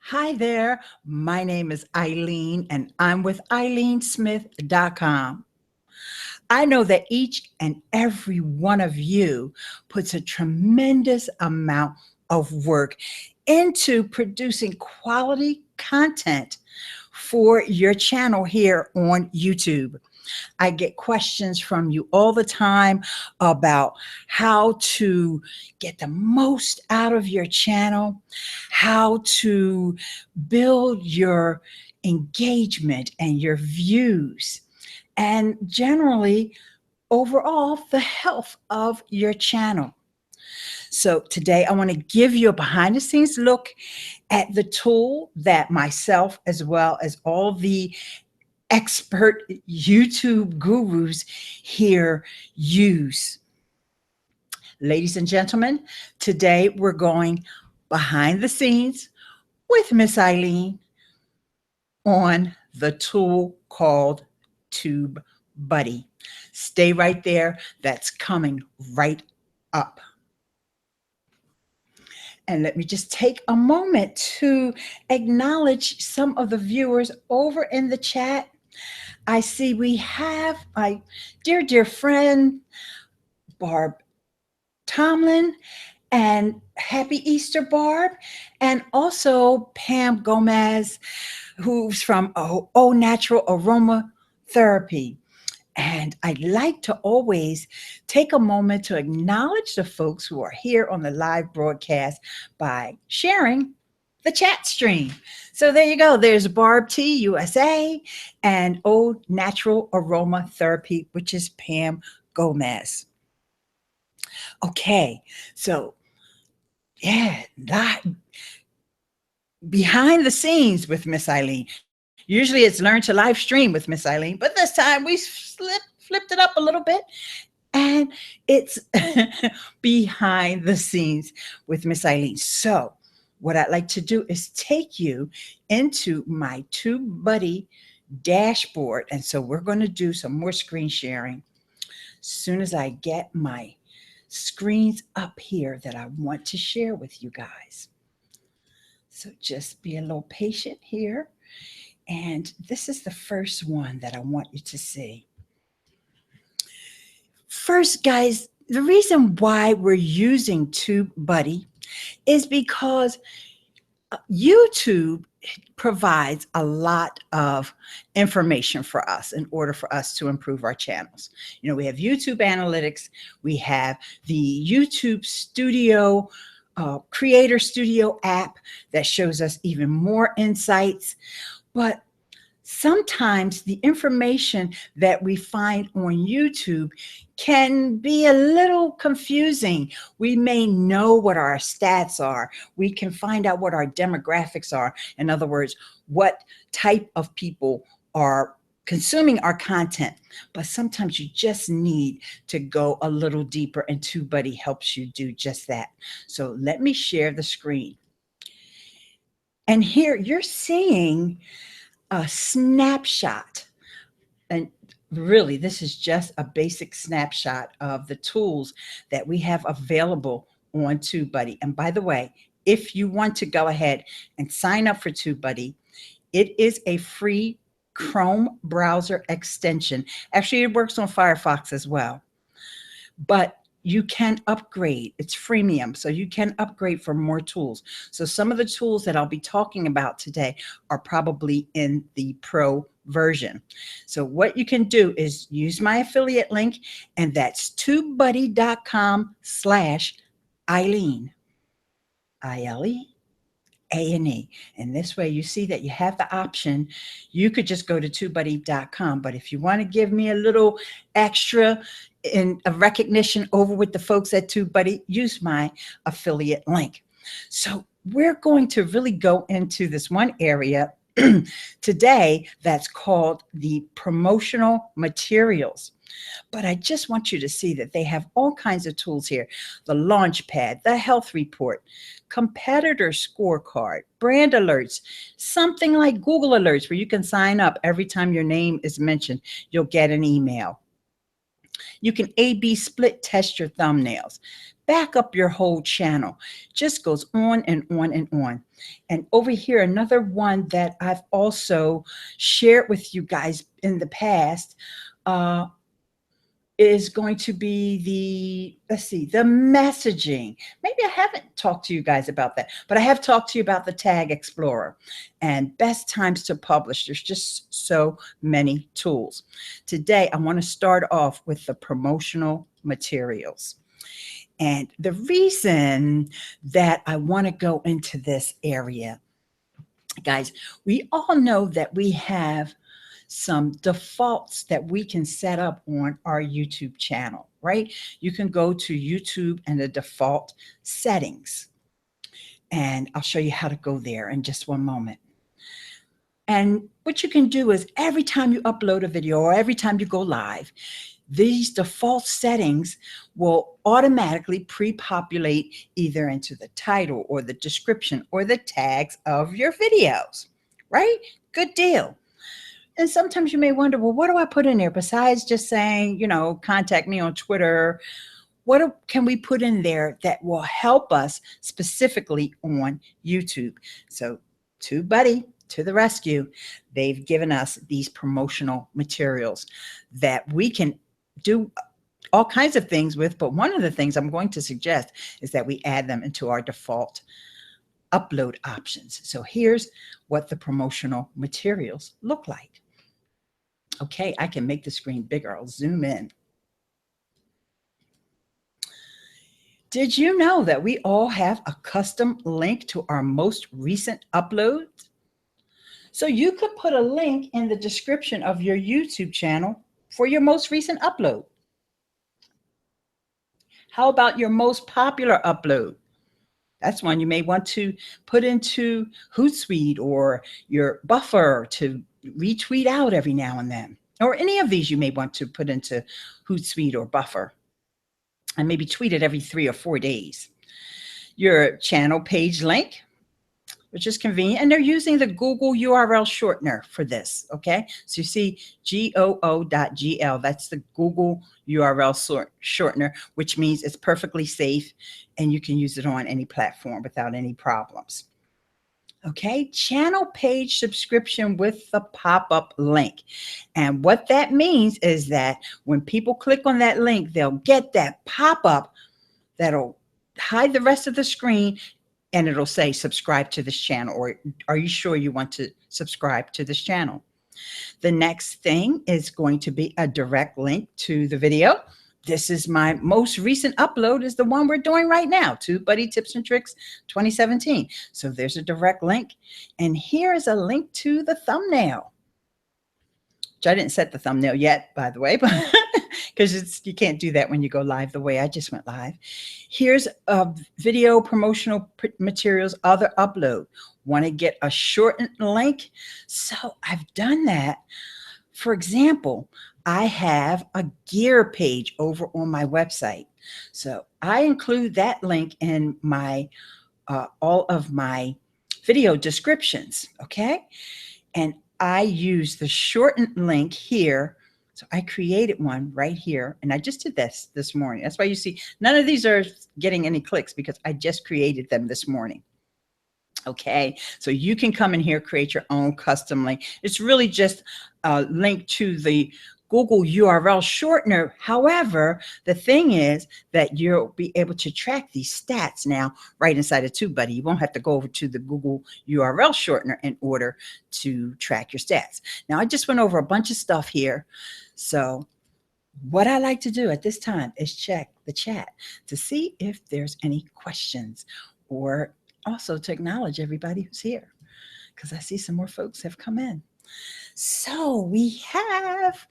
Hi there. My name is Ileane, and I'm with IleaneSmith.com. I know that each and every one of you puts a tremendous amount of work into producing quality content for your channel here on YouTube. I get questions from you all the time about how to get the most out of your channel, how to build your engagement and your views, and generally, overall, the health of your channel. So today I want to give you a behind the scenes look at the tool that myself, as well as all the expert YouTube gurus here use. Ladies and gentlemen, today we're going behind the scenes with Miss Ileane on the tool called TubeBuddy. Stay right there. That's coming right up. And let me just take a moment to acknowledge some of the viewers over in the chat. I see we have my dear friend, Barb Tomlin, and happy Easter, Barb. And also Pam Gomez, who's from Natural Aroma Therapy. And I'd like to always take a moment to acknowledge the folks who are here on the live broadcast by sharing the chat stream. So there you go. There's Barb T USA and Natural Aroma Therapy, which is Pam Gomez. Okay, so yeah, behind the scenes with Miss Ileane. Usually it's learn to live stream with Miss Ileane, but this time we flipped it up a little bit, and it's behind the scenes with Miss Ileane. So what I'd like to do is take you into my TubeBuddy dashboard. And so we're going to do some more screen sharing as soon as I get my screens up here that I want to share with you guys. So just be a little patient here. And this is the first one that I want you to see. First, guys, the reason why we're using TubeBuddy is because YouTube provides a lot of information for us in order for us to improve our channels. You know, we have YouTube Analytics, we have the YouTube Studio, Creator Studio app that shows us even more insights. But sometimes the information that we find on YouTube can be a little confusing. We may know what our stats are. We can find out what our demographics are. In other words, what type of people are consuming our content. But sometimes you just need to go a little deeper, and TubeBuddy helps you do just that. So let me share the screen. And here you're seeing a snapshot. And really, this is just a basic snapshot of the tools that we have available on TubeBuddy. And by the way, if you want to go ahead and sign up for TubeBuddy, it is a free Chrome browser extension. Actually, it works on Firefox as well. But you can upgrade. It's freemium, so you can upgrade for more tools. So some of the tools that I'll be talking about today are probably in the Pro version. So what you can do is use my affiliate link, and that's tubebuddy.com/Ileane, ILEANE. And this way you see that you have the option. You could just go to tubebuddy.com, but if you want to give me a little extra in a recognition over with the folks at TubeBuddy, use my affiliate link. So we're going to really go into this one area today that's called the promotional materials. But I just want you to see that they have all kinds of tools here. The Launchpad, the Health Report, Competitor Scorecard, Brand Alerts, something like Google Alerts where you can sign up every time your name is mentioned. You'll get an email. You can A/B split test your thumbnails. back up your whole channel. Just goes on and on and on. And over here, another one that I've also shared with you guys in the past, is going to be the messaging. Maybe I haven't talked to you guys about that, but I have talked to you about the Tag Explorer and best times to publish. There's just so many tools. Today, I want to start off with the promotional materials. And the reason that I want to go into this area, guys, we all know that we have some defaults that we can set up on our YouTube channel, right? You can go to YouTube and the default settings, and I'll show you how to go there in just one moment. And what you can do is every time you upload a video or every time you go live, these default settings will automatically pre-populate either into the title or the description or the tags of your videos, right? Good deal. And sometimes you may wonder, well, what do I put in there besides just saying, contact me on Twitter? What can we put in there that will help us specifically on YouTube? So TubeBuddy to the rescue. They've given us these promotional materials that we can do all kinds of things with. But one of the things I'm going to suggest is that we add them into our default upload options. So here's what the promotional materials look like. Okay, I can make the screen bigger. I'll zoom in. Did you know that we all have a custom link to our most recent uploads? So you could put a link in the description of your YouTube channel for your most recent upload. How about your most popular upload? That's one you may want to put into Hootsuite or your buffer to retweet out every now and then. Or any of these you may want to put into Hootsuite or buffer and maybe tweet it every 3 or 4 days. Your channel page link, which is convenient. And they're using the Google URL shortener for this, okay? So you see goo.gl, that's the Google URL shortener, which means it's perfectly safe and you can use it on any platform without any problems. Okay, channel page subscription with the pop-up link. And what that means is that when people click on that link, they'll get that pop-up that'll hide the rest of the screen, and it'll say subscribe to this channel, or are you sure you want to subscribe to this channel? The next thing is going to be a direct link to the video. This is my most recent upload, is the one we're doing right now, TubeBuddy Tips and Tricks 2017. So there's a direct link. And here is a link to the thumbnail, which I didn't set the thumbnail yet, by the way, but because you can't do that when you go live the way I just went live. Here's a video promotional materials, other upload. Want to get a shortened link? So I've done that. For example, I have a gear page over on my website. So I include that link in my all of my video descriptions, okay? And I use the shortened link here. So I created one right here, and I just did this morning. That's why you see none of these are getting any clicks, because I just created them this morning. Okay, so you can come in here, create your own custom link. It's really just a link to the Google URL shortener. However, the thing is that you'll be able to track these stats now right inside of TubeBuddy. You won't have to go over to the Google URL shortener in order to track your stats. Now, I just went over a bunch of stuff here. So what I like to do at this time is check the chat to see if there's any questions, or also to acknowledge everybody who's here, because I see some more folks have come in. So we have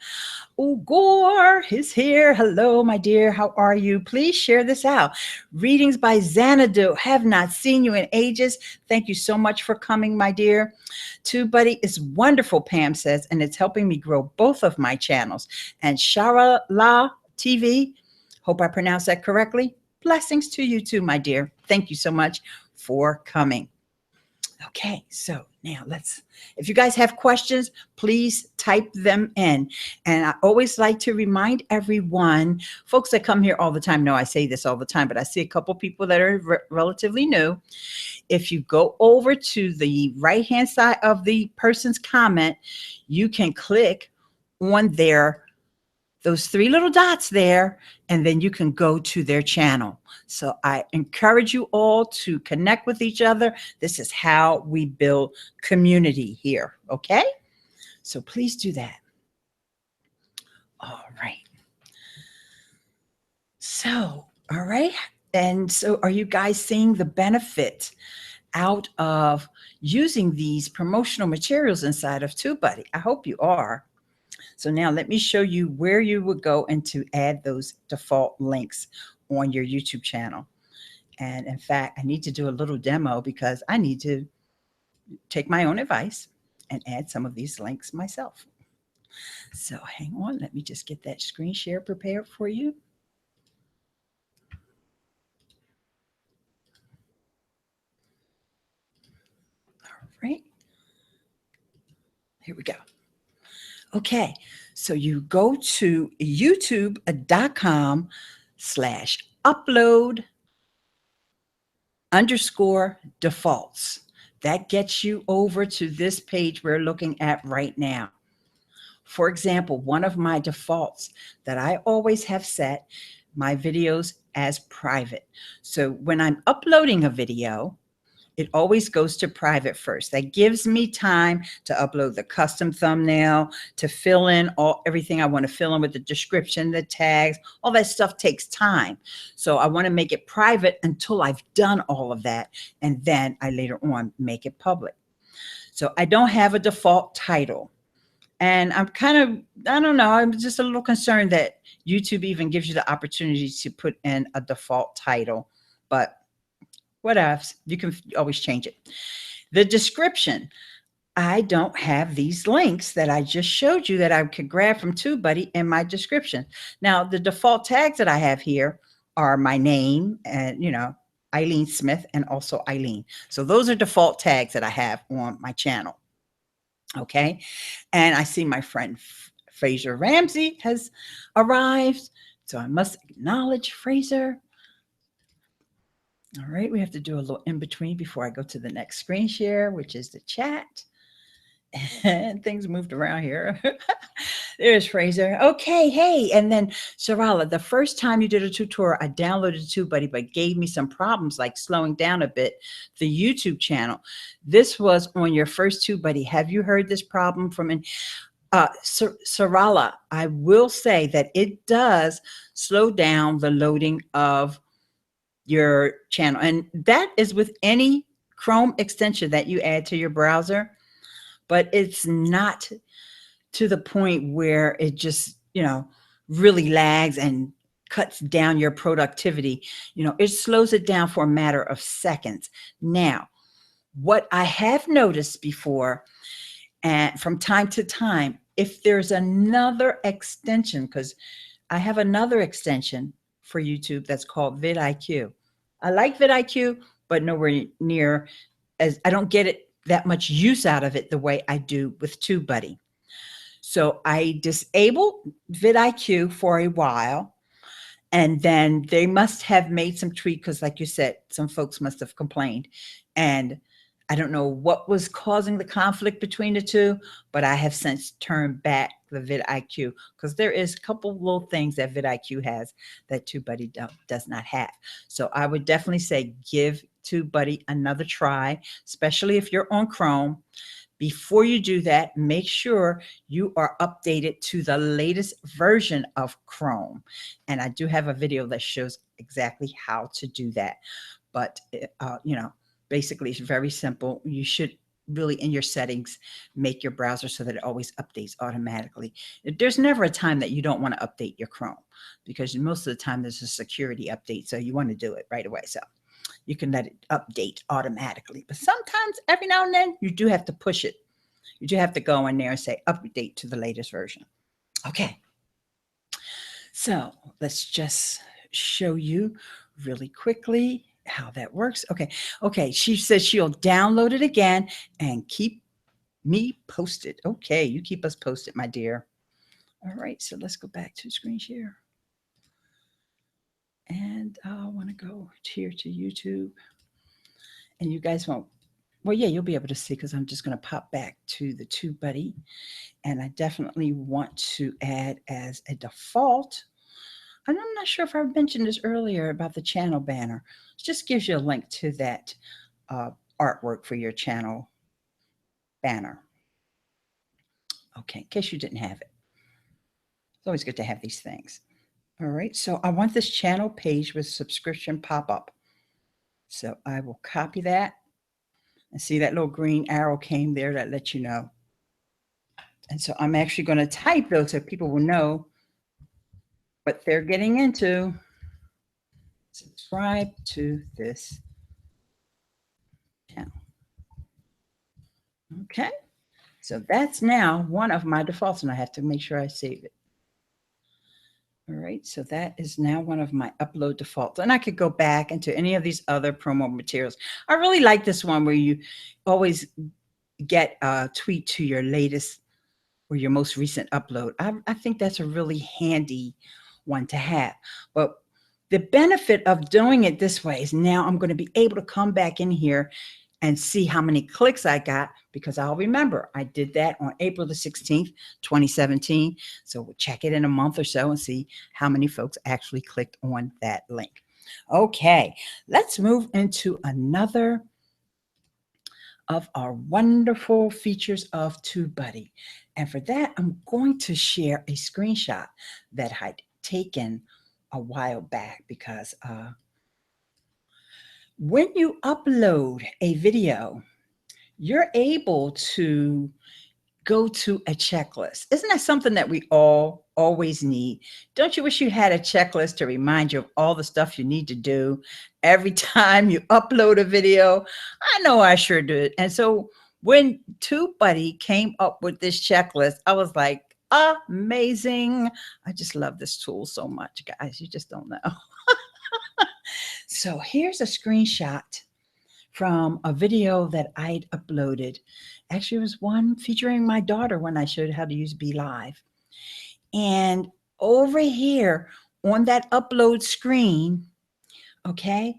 Ugor is here. Hello, my dear. How are you? Please share this out. Readings by Xanadu. Have not seen you in ages. Thank you so much for coming, my dear. TubeBuddy is wonderful, Pam says, and it's helping me grow both of my channels. And Shara La TV, hope I pronounced that correctly. Blessings to you too, my dear. Thank you so much for coming. Okay, so now if you guys have questions, please type them in. And I always like to remind everyone, folks that come here all the time know I say this all the time, but I see a couple people that are relatively new. If you go over to the right-hand side of the person's comment, you can click on those three little dots there, and then you can go to their channel. So I encourage you all to connect with each other. This is how we build community here, okay? So please do that. All right. So, all right. And so are you guys seeing the benefit out of using these promotional materials inside of TubeBuddy? I hope you are. So now let me show you where you would go and to add those default links on your YouTube channel. And in fact, I need to do a little demo because I need to take my own advice and add some of these links myself. So hang on, let me just get that screen share prepared for you. All right. Here we go. Okay, so you go to youtube.com/upload_defaults. That gets you over to this page we're looking at right now. For example, one of my defaults that I always have set my videos as private. So when I'm uploading a video, it always goes to private first. That gives me time to upload the custom thumbnail, to fill in everything I want to fill in with the description, the tags, all that stuff takes time. So I want to make it private until I've done all of that. And then I later on make it public. So I don't have a default title. And I'm kind of, I don't know, I'm just a little concerned that YouTube even gives you the opportunity to put in a default title, but what else? You can always change it. The description. I don't have these links that I just showed you that I could grab from TubeBuddy in my description. Now, the default tags that I have here are my name and, Ileane Smith and also Ileane. So those are default tags that I have on my channel. Okay. And I see my friend Fraser Ramsey has arrived. So I must acknowledge Fraser. All right, we have to do a little in between before I go to the next screen share, which is the chat. And things moved around here. There's Fraser. Okay, hey. And then Sharala, the first time you did a tutorial, I downloaded TubeBuddy, but gave me some problems like slowing down a bit the YouTube channel. This was on your first TubeBuddy. Have you heard this problem from Sharala? I will say that it does slow down the loading of your channel. And that is with any Chrome extension that you add to your browser, but it's not to the point where it just, really lags and cuts down your productivity. It slows it down for a matter of seconds. Now, what I have noticed before, and from time to time, if there's another extension, because I have another extension for YouTube that's called vidIQ. I like vidIQ, but nowhere near as I don't get it that much use out of it the way I do with TubeBuddy. So I disabled vidIQ for a while, and then they must have made some tweak because, like you said, some folks must have complained. And I don't know what was causing the conflict between the two, but I have since turned back the vidIQ because there is a couple little things that vidIQ has that TubeBuddy does not have. So I would definitely say give TubeBuddy another try, especially if you're on Chrome. Before you do that, make sure you are updated to the latest version of Chrome. And I do have a video that shows exactly how to do that. But, basically it's very simple. You should really in your settings make your browser so that it always updates automatically. There's never a time that you don't want to update your Chrome because most of the time there's a security update. So you want to do it right away. So you can let it update automatically. But sometimes every now and then you do have to push it. You do have to go in there and say update to the latest version. Okay. So let's just show you really quickly how that works. Okay. Okay. She says she'll download it again and keep me posted. Okay. You keep us posted, my dear. All right. So let's go back to screen share. And I want to go here to YouTube. And you guys won't, well, yeah, you'll be able to see because I'm just going to pop back to the TubeBuddy. And I definitely want to add as a default. And I'm not sure if I mentioned this earlier about the channel banner. It just gives you a link to that artwork for your channel banner. Okay, in case you didn't have it. It's always good to have these things. All right, so I want this channel page with subscription pop-up. So I will copy that. And see that little green arrow came there that lets you know. And so I'm actually going to type those so people will know what they're getting into. Subscribe to this channel. Okay, so that's now one of my defaults, and I have to make sure I save it. All right, so that is now one of my upload defaults. And I could go back into any of these other promo materials. I really like this one where you always get a tweet to your latest or your most recent upload. I think that's a really handy one to have. But the benefit of doing it this way is now I'm going to be able to come back in here and see how many clicks I got, because I'll remember I did that on April the 16th, 2017. So we'll check it in a month or so and see how many folks actually clicked on that link. Okay, let's move into another of our wonderful features of TubeBuddy. And for that, I'm going to share a screenshot that I'd taken a while back, because when you upload a video, you're able to go to a checklist. Isn't that something that we all always need? Don't you wish you had a checklist to remind you of all the stuff you need to do every time you upload a video? I know I sure did. And so when TubeBuddy came up with this checklist, I was like, amazing. I just love this tool so much, guys. You just don't know. So here's a screenshot from a video that I'd uploaded. Actually, it was one featuring my daughter when I showed how to use BeLive. And over here on that upload screen, okay,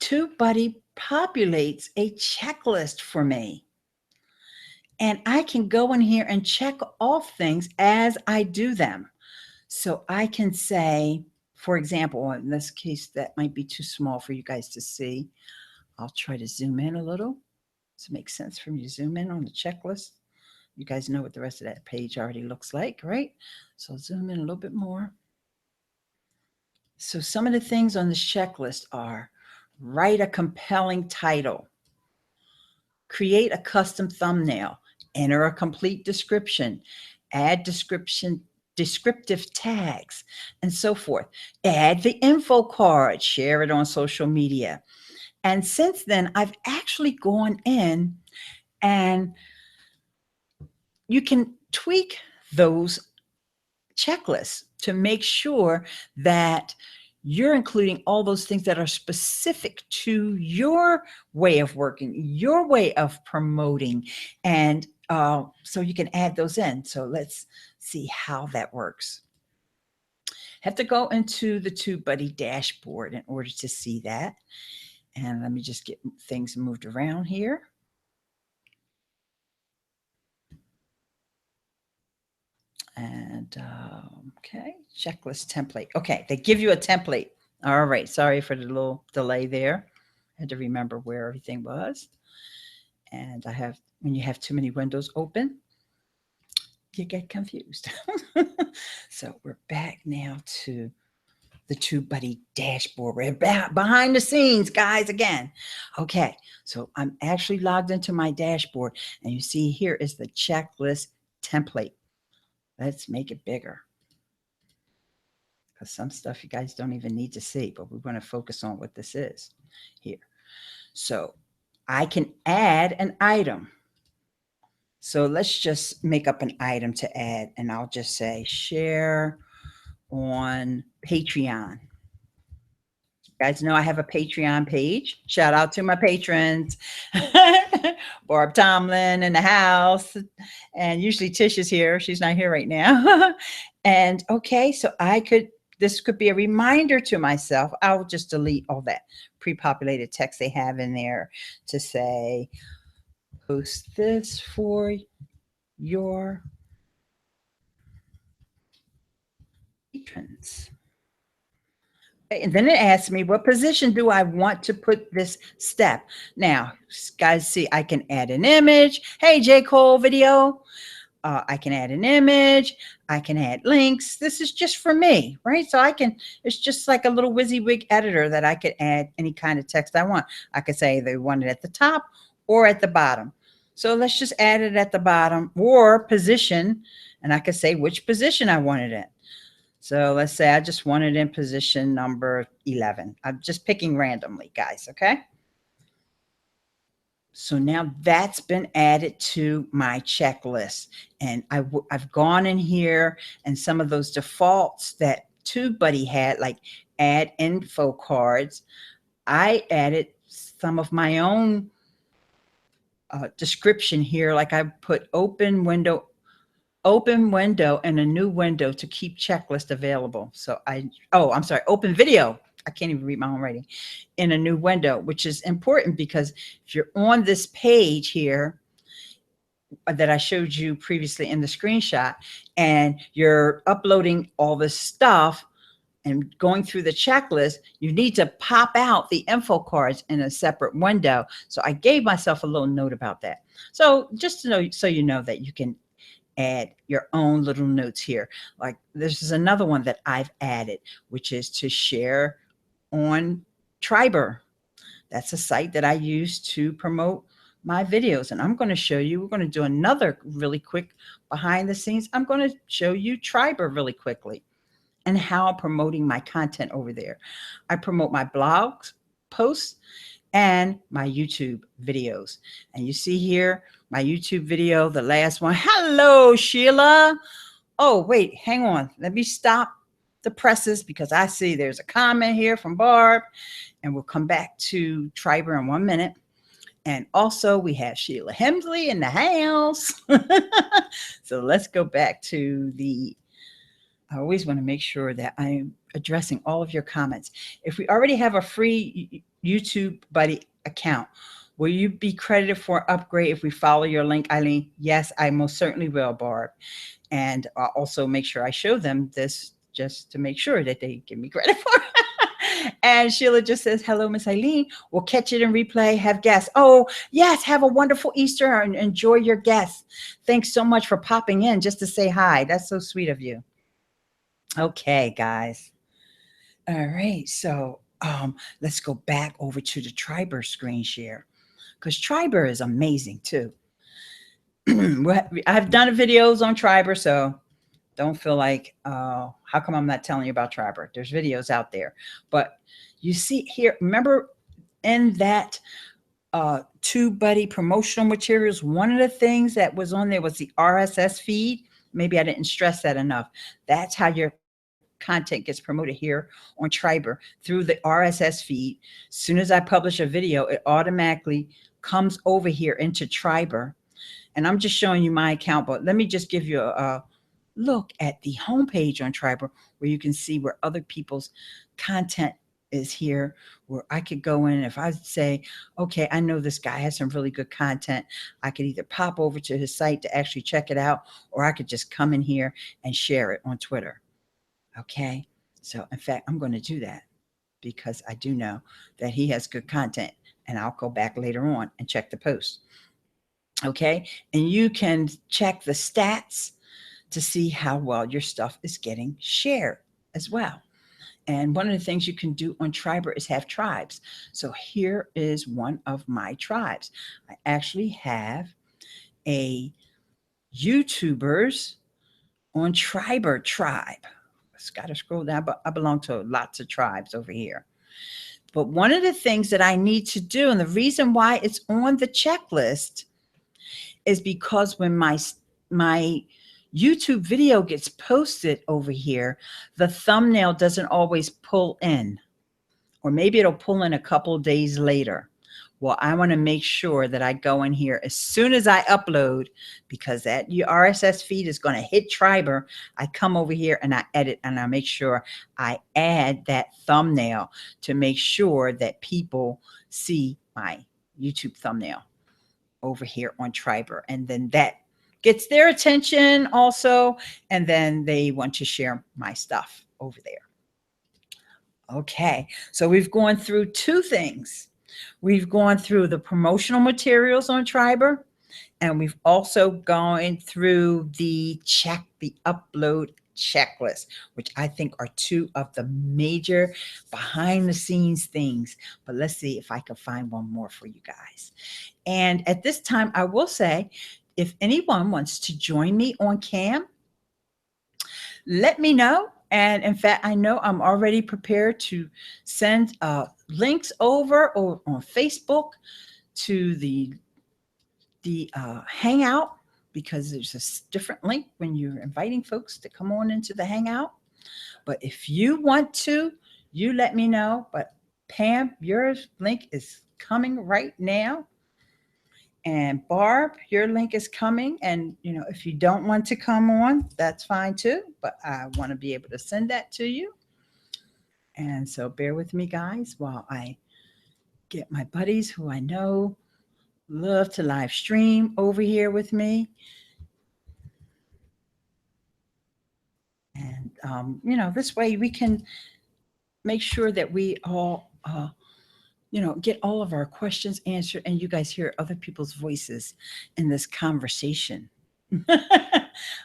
TubeBuddy populates a checklist for me. And I can go in here and check off things as I do them. So I can say, for example, in this case, that might be too small for you guys to see. I'll try to zoom in a little. Does it make sense for me to zoom in on the checklist? You guys know what the rest of that page already looks like, right? So I'll zoom in a little bit more. So some of the things on this checklist are: write a compelling title, create a custom thumbnail, enter a complete description, add descriptive tags, and so forth. Add the info card, share it on social media. And since then, I've actually gone in and you can tweak those checklists to make sure that you're including all those things that are specific to your way of working, your way of promoting. And so you can add those in. So let's see how that works. Have to go into the TubeBuddy dashboard in order to see that. And let me just get things moved around here. And okay, checklist template. Okay, they give you a template. All right, sorry for the little delay there. I had to remember where everything was. And when you have too many windows open, you get confused. So we're back now to the TubeBuddy dashboard. We're behind the scenes, guys, again. Okay, so I'm actually logged into my dashboard, and you see here is the checklist template. Let's make it bigger, because some stuff you guys don't even need to see, but we want to focus on what this is here. So I can add an item. So let's just make up an item to add, and I'll just say share on Patreon. guys know I have a Patreon page. Shout out to my patrons. Barb Tomlin in the house. And usually Tish is here. She's not here right now. And okay, so this could be a reminder to myself. I'll just delete all that pre-populated text they have in there to say, post this for your patrons. And then it asks me, what position do I want to put this step? Now, guys, see, I can add an image. Hey, J. Cole video. I can add an image. I can add links. This is just for me, right? So it's just like a little WYSIWYG editor that I could add any kind of text I want. I could say they want it at the top or at the bottom. So let's just add it at the bottom or position. And I could say which position I want it in. So let's say I just want it in position number 11. I'm just picking randomly, guys, okay? So now that's been added to my checklist. And I've gone in here and some of those defaults that TubeBuddy had, like add info cards, I added some of my own description here. Like I put open window and a new window to keep checklist available. So I'm sorry, open video. I can't even read my own writing, in a new window, which is important because if you're on this page here that I showed you previously in the screenshot and you're uploading all this stuff and going through the checklist, you need to pop out the info cards in a separate window. So I gave myself a little note about that. So just to know, so you know that you can add your own little notes here. Like this is another one that I've added, which is to share on Triber. That's a site that I use to promote my videos. And I'm going to show you, we're going to do another really quick behind the scenes. I'm going to show you Triber really quickly and how I'm promoting my content over there. I promote my blogs, posts, and my YouTube videos. And you see here, my YouTube video, the last one. Hello, Sheila. Oh, wait, hang on. Let me stop the presses because I see there's a comment here from Barb, and we'll come back to Triber in 1 minute. And also we have Sheila Hemsley in the house. So let's go back to I always want to make sure that I'm addressing all of your comments. If we already have a free TubeBuddy account, will you be credited for an upgrade if we follow your link, Ileane? Yes, I most certainly will, Barb. And I'll also make sure I show them this just to make sure that they give me credit for it. And Sheila just says, hello, Miss Ileane. We'll catch it in replay. Have guests. Oh, yes. Have a wonderful Easter and enjoy your guests. Thanks so much for popping in just to say hi. That's so sweet of you. Okay, guys. All right. So let's go back over to the Triber screen share because Triber is amazing too. I've done videos on Triber, so don't feel like, how come I'm not telling you about Triber? There's videos out there. But you see here, remember in that TubeBuddy promotional materials, one of the things that was on there was the RSS feed. Maybe I didn't stress that enough. That's how your content gets promoted here on Triber, through the RSS feed. As soon as I publish a video, it automatically comes over here into Triber. And I'm just showing you my account, but let me just give you a look at the homepage on Triber where you can see where other people's content is here, where I could go in. If I say, okay, I know this guy has some really good content, I could either pop over to his site to actually check it out, or I could just come in here and share it on Twitter. Okay. So in fact, I'm going to do that because I do know that he has good content, and I'll go back later on and check the post. Okay. And you can check the stats to see how well your stuff is getting shared as well. And one of the things you can do on Triber is have tribes. So here is one of my tribes. I actually have a YouTubers on Triber tribe. Just got to scroll down, but I belong to lots of tribes over here. But one of the things that I need to do, and the reason why it's on the checklist, is because when my YouTube video gets posted over here, the thumbnail doesn't always pull in or maybe it'll pull in a couple days later. Well, I want to make sure that I go in here as soon as I upload, because that your RSS feed is going to hit Triber. I come over here and I edit, and I make sure I add that thumbnail to make sure that people see my YouTube thumbnail over here on Triber. And then that gets their attention also. And then they want to share my stuff over there. Okay, so we've gone through two things. We've gone through the promotional materials on Triber, and we've also gone through the upload checklist, which I think are two of the major behind the scenes things. But let's see if I can find one more for you guys. And at this time, I will say, if anyone wants to join me on Cam, let me know. And in fact, I know I'm already prepared to send links over or on Facebook to the Hangout, because there's a different link when you're inviting folks to come on into the Hangout. But if you want to, you let me know. But Pam, your link is coming right now. And Barb, your link is coming. And, you know, if you don't want to come on, that's fine too. But I want to be able to send that to you. And so bear with me, guys, while I get my buddies who I know love to live stream over here with me. And, you know, this way we can make sure that we all, you know, get all of our questions answered, and you guys hear other people's voices in this conversation.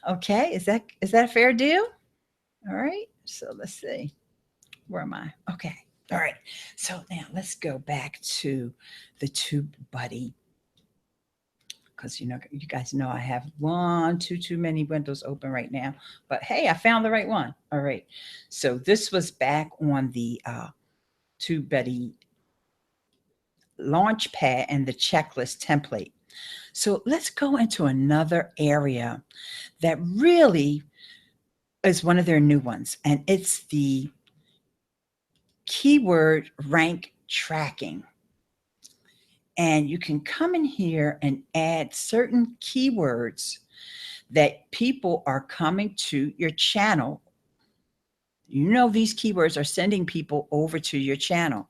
Okay, is that a fair deal? All right, so let's see. Where am I? Okay, all right. So now let's go back to the TubeBuddy, because, you know, you guys know I have too many windows open right now. But hey, I found the right one. All right, so this was back on the TubeBuddy Launchpad and the checklist template. So let's go into another area that really is one of their new ones, and it's the keyword rank tracking. And you can come in here and add certain keywords that people are coming to your channel. You know, these keywords are sending people over to your channel.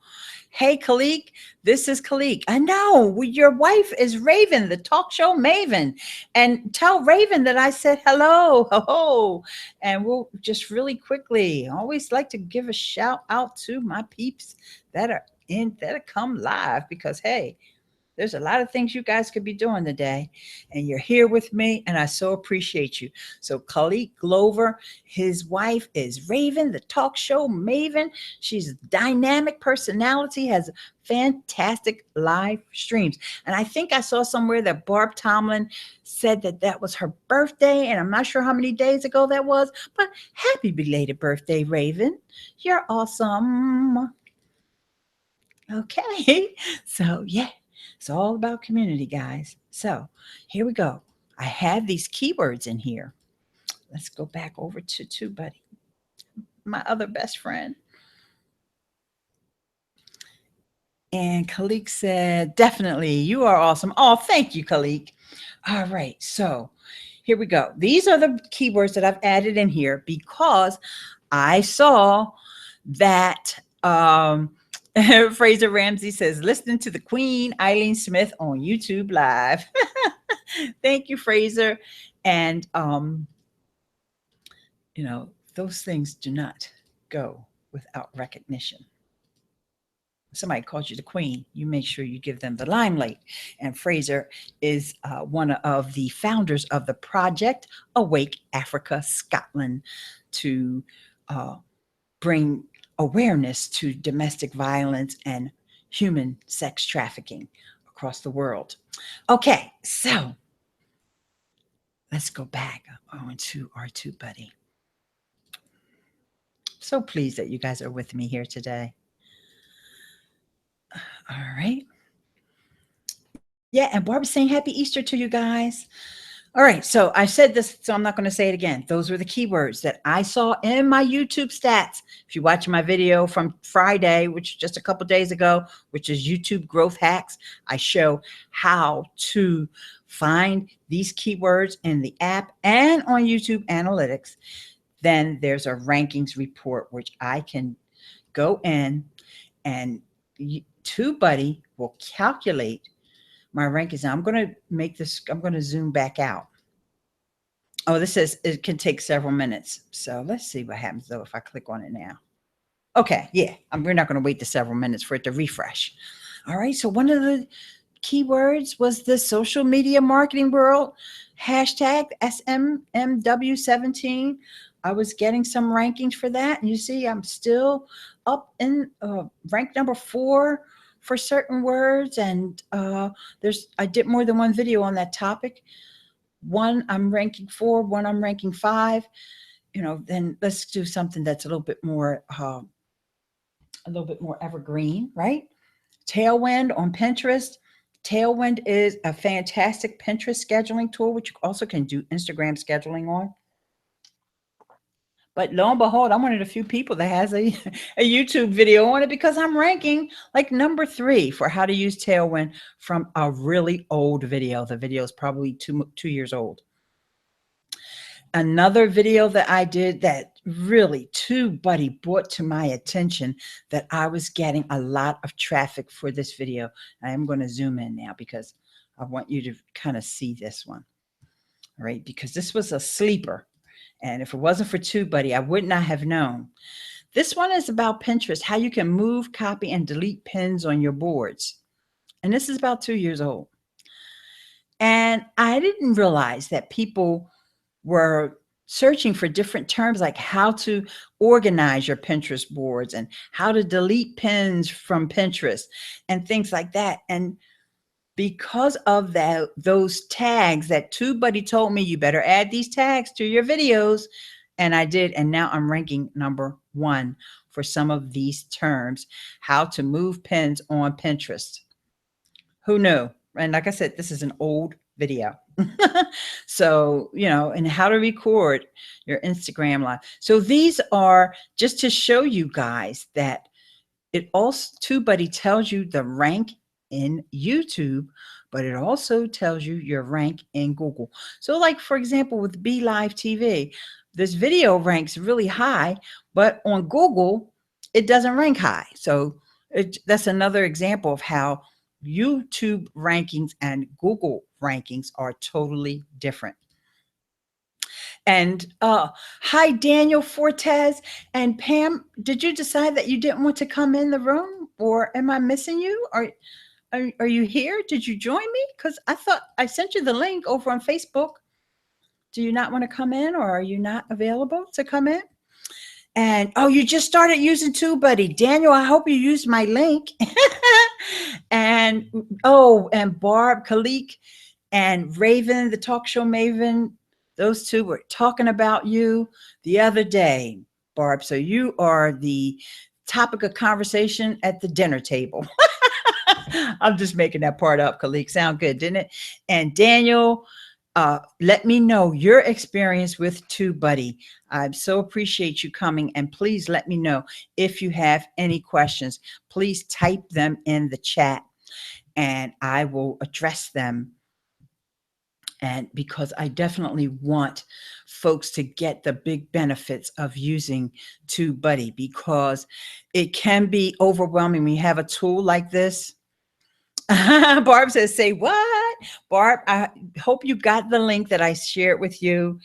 Hey, Khalik, this is Khalik. I know your wife is Raven, the talk show maven. And tell Raven that I said hello. Ho. And we'll just really quickly, I always like to give a shout out to my peeps that are come live, because hey, there's a lot of things you guys could be doing today, and you're here with me, and I so appreciate you. So Khalik Glover, his wife is Raven, the talk show maven. She's a dynamic personality, has fantastic live streams. And I think I saw somewhere that Barb Tomlin said that that was her birthday, and I'm not sure how many days ago that was, but happy belated birthday, Raven. You're awesome. Okay, so yeah. It's all about community, guys. So here we go. I have these keywords in here. Let's go back over to TubeBuddy, my other best friend. And Khalik said, definitely, you are awesome. Oh, thank you, Khalik. All right, so here we go. These are the keywords that I've added in here because I saw that Fraser Ramsey says, listening to the Queen, Ileane Smith on YouTube Live. Thank you, Fraser. And, you know, those things do not go without recognition. Somebody calls you the Queen, you make sure you give them the limelight. And Fraser is one of the founders of the project Awake Africa Scotland, to bring awareness to domestic violence and human sex trafficking across the world. Okay, so let's go back on to our TubeBuddy. So pleased that you guys are with me here today. All right. Yeah, and Barbara's saying happy Easter to you guys. All right. So I said this, so I'm not going to say it again. Those were the keywords that I saw in my YouTube stats. If you watch my video from Friday, which is just a couple days ago, which is YouTube growth hacks, I show how to find these keywords in the app and on YouTube analytics. Then there's a rankings report, which I can go in and TubeBuddy will calculate my rankings. Now I'm going to make this, I'm going to zoom back out. Oh, this says it can take several minutes. So let's see what happens though if I click on it now. Okay, yeah, we're not going to wait the several minutes for it to refresh. All right, so one of the keywords was the social media marketing world, hashtag SMMW17. I was getting some rankings for that. And you see, I'm still up in rank number 4 for certain words. And I did more than one video on that topic. One I'm ranking 4, one I'm ranking 5. Then let's do something that's a little bit more evergreen, right? Tailwind on Pinterest. Tailwind is a fantastic Pinterest scheduling tool, which you also can do Instagram scheduling on. But lo and behold, I'm one of the few people that has a YouTube video on it because I'm ranking like number 3 for how to use Tailwind from a really old video. The video is probably 2 years old. Another video that I did that really TubeBuddy brought to my attention that I was getting a lot of traffic for this video. I am going to zoom in now because I want you to kind of see this one. All right, because this was a sleeper. And if it wasn't for TubeBuddy, I would not have known. This one is about Pinterest, how you can move, copy, and delete pins on your boards. And this is about 2 years old. And I didn't realize that people were searching for different terms like how to organize your Pinterest boards and how to delete pins from Pinterest and things like that. And because of that, those tags that TubeBuddy told me, you better add these tags to your videos. And I did. And now I'm ranking number 1 for some of these terms, how to move pins on Pinterest. Who knew? And like I said, this is an old video. So, and how to record your Instagram live. So these are just to show you guys that it also, TubeBuddy tells you the rank in YouTube, but it also tells you your rank in Google. So like, for example, with Be Live TV, this video ranks really high, but on Google, it doesn't rank high. So that's another example of how YouTube rankings and Google rankings are totally different. And hi, Daniel Fortes and Pam. Did you decide that you didn't want to come in the room, or am I missing you? Are you here? Did you join me? Because I thought I sent you the link over on Facebook. Do you not want to come in, or are you not available to come in? And oh, you just started using TubeBuddy. Daniel, I hope you used my link. And and Barb Kalik and Raven, the talk show maven, those two were talking about you the other day, Barb. So you are the topic of conversation at the dinner table. I'm just making that part up, Kalik. Sound good, didn't it? And Daniel, let me know your experience with TubeBuddy. I so appreciate you coming, and please let me know if you have any questions. Please type them in the chat and I will address them. And because I definitely want folks to get the big benefits of using TubeBuddy, because it can be overwhelming when you have a tool like this. Barb says, say what? Barb, I hope you got the link that I shared with you.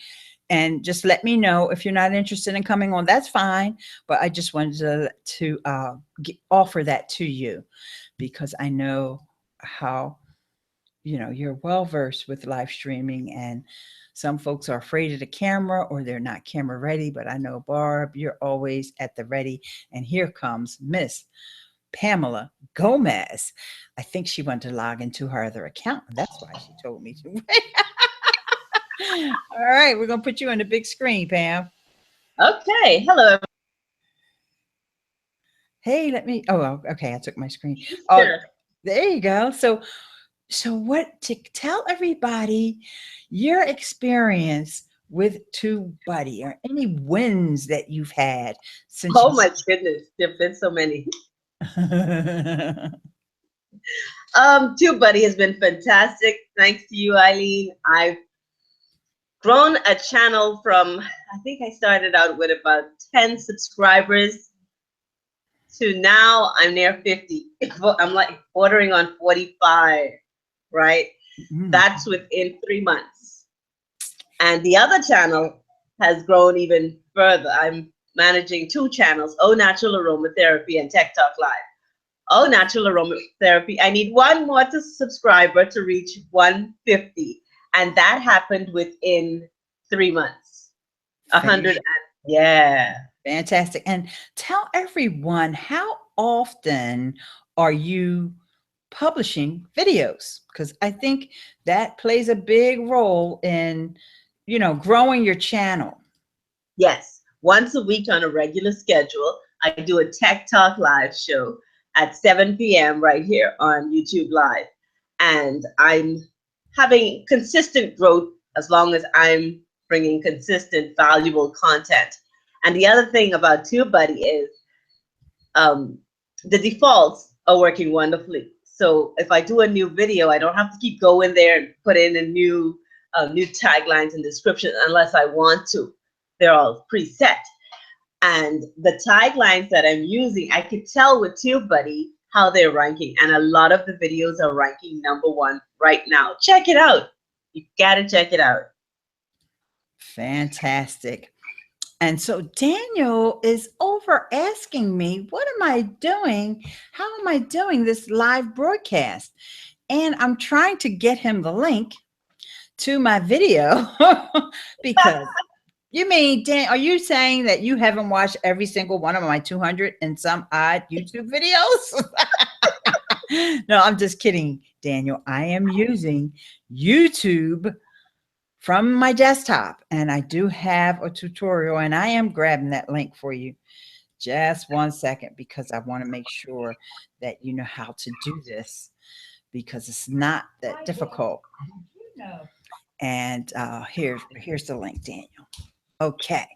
And just let me know if you're not interested in coming on. That's fine. But I just wanted to offer that to you, because I know how, you're well-versed with live streaming, and some folks are afraid of the camera or they're not camera ready. But I know, Barb, you're always at the ready. And here comes Miss Pamela Gomez. I think she wanted to log into her other account. That's why she told me to. All right, we're going to put you on the big screen, Pam. Okay. Hello. Hey, okay, I took my screen. Sure. There you go. So So what to tell everybody your experience with TubeBuddy or any wins that you've had since Oh you my goodness, there've been so many. TubeBuddy has been fantastic. Thanks to you, Ileane. I've grown a channel from, I think I started out with about 10 subscribers to now I'm near 50. I'm like bordering on 45, right? That's within 3 months. And the other channel has grown even further. I'm managing 2 channels, Oh Natural Aromatherapy and Tech Talk Live. Oh Natural Aromatherapy, I need 1 more subscriber to reach 150. And that happened within 3 months. 100, yeah. Fantastic. And tell everyone, how often are you publishing videos? Because I think that plays a big role in, growing your channel. Yes, once a week on a regular schedule, I do a Tech Talk Live show at 7 p.m. right here on YouTube Live. And I'm having consistent growth as long as I'm bringing consistent, valuable content. And the other thing about TubeBuddy is the defaults are working wonderfully. So if I do a new video, I don't have to keep going there and put in a new taglines and descriptions unless I want to. They're all preset. And the taglines that I'm using, I could tell with TubeBuddy how they're ranking. And a lot of the videos are ranking #1 right now. Check it out. You gotta check it out. Fantastic. And so Daniel is over asking me, what am I doing? How am I doing this live broadcast? And I'm trying to get him the link to my video because you mean, Dan, are you saying that you haven't watched every single one of my 200 and some odd YouTube videos? No, I'm just kidding, Daniel. I am using YouTube from my desktop, and I do have a tutorial, and I am grabbing that link for you. Just 1 second, because I want to make sure that you know how to do this, because it's not that difficult. And here's the link, Daniel. Okay.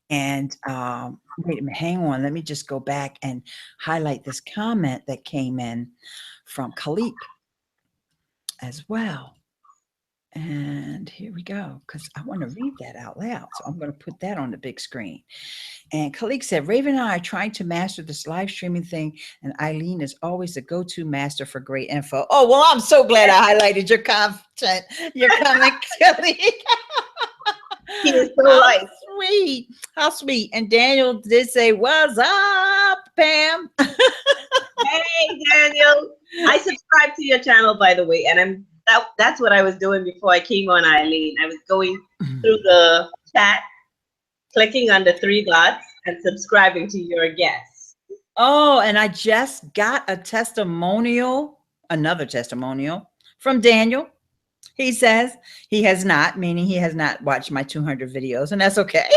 And wait a minute, hang on. Let me just go back and highlight this comment that came in from Khalid as well. And here we go, because I want to read that out loud. So I'm going to put that on the big screen. And Khalid said, Raven and I are trying to master this live streaming thing, and Ileane is always the go-to master for great info. Oh, well, I'm so glad I highlighted your content, your comment, Khalid. He is so right. Sweet. How sweet. And Daniel did say, what's up, Pam? Hey, Daniel. I subscribe to your channel, by the way, and that's what I was doing before I came on, Ileane. I was going through the chat, clicking on the 3 dots and subscribing to your guests. Oh, and I just got a testimonial, another testimonial from Daniel. He says he has not, meaning he has not watched my 200 videos, and that's okay.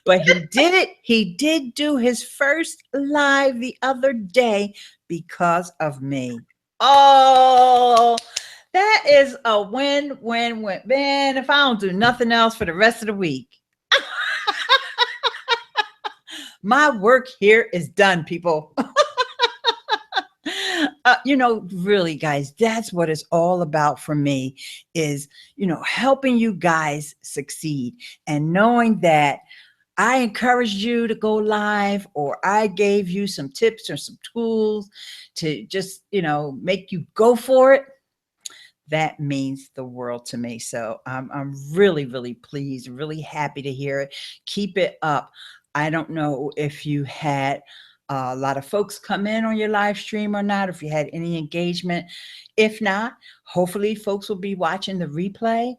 But he did it. He did do his first live the other day because of me. Oh, that is a win, win, win. Man, if I don't do nothing else for the rest of the week, my work here is done, people. Really, guys, that's what it's all about for me is, helping you guys succeed and knowing that I encouraged you to go live, or I gave you some tips or some tools to just, make you go for it. That means the world to me. So I'm really, really pleased, really happy to hear it. Keep it up. I don't know if you had a lot of folks come in on your live stream or not, if you had any engagement. If not, hopefully folks will be watching the replay.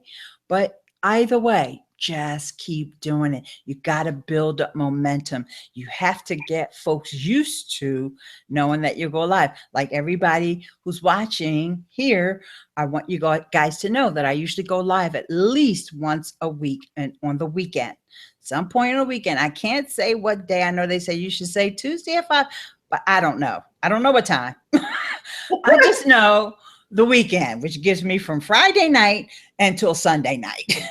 But either way, just keep doing it. You got to build up momentum. You have to get folks used to knowing that you go live. Like everybody who's watching here, I want you guys to know that I usually go live at least once a week and on the weekend. Some point on the weekend. I can't say what day. I know they say you should say Tuesday at 5, but I don't know. I don't know what time. I just know the weekend, which gives me from Friday night until Sunday night.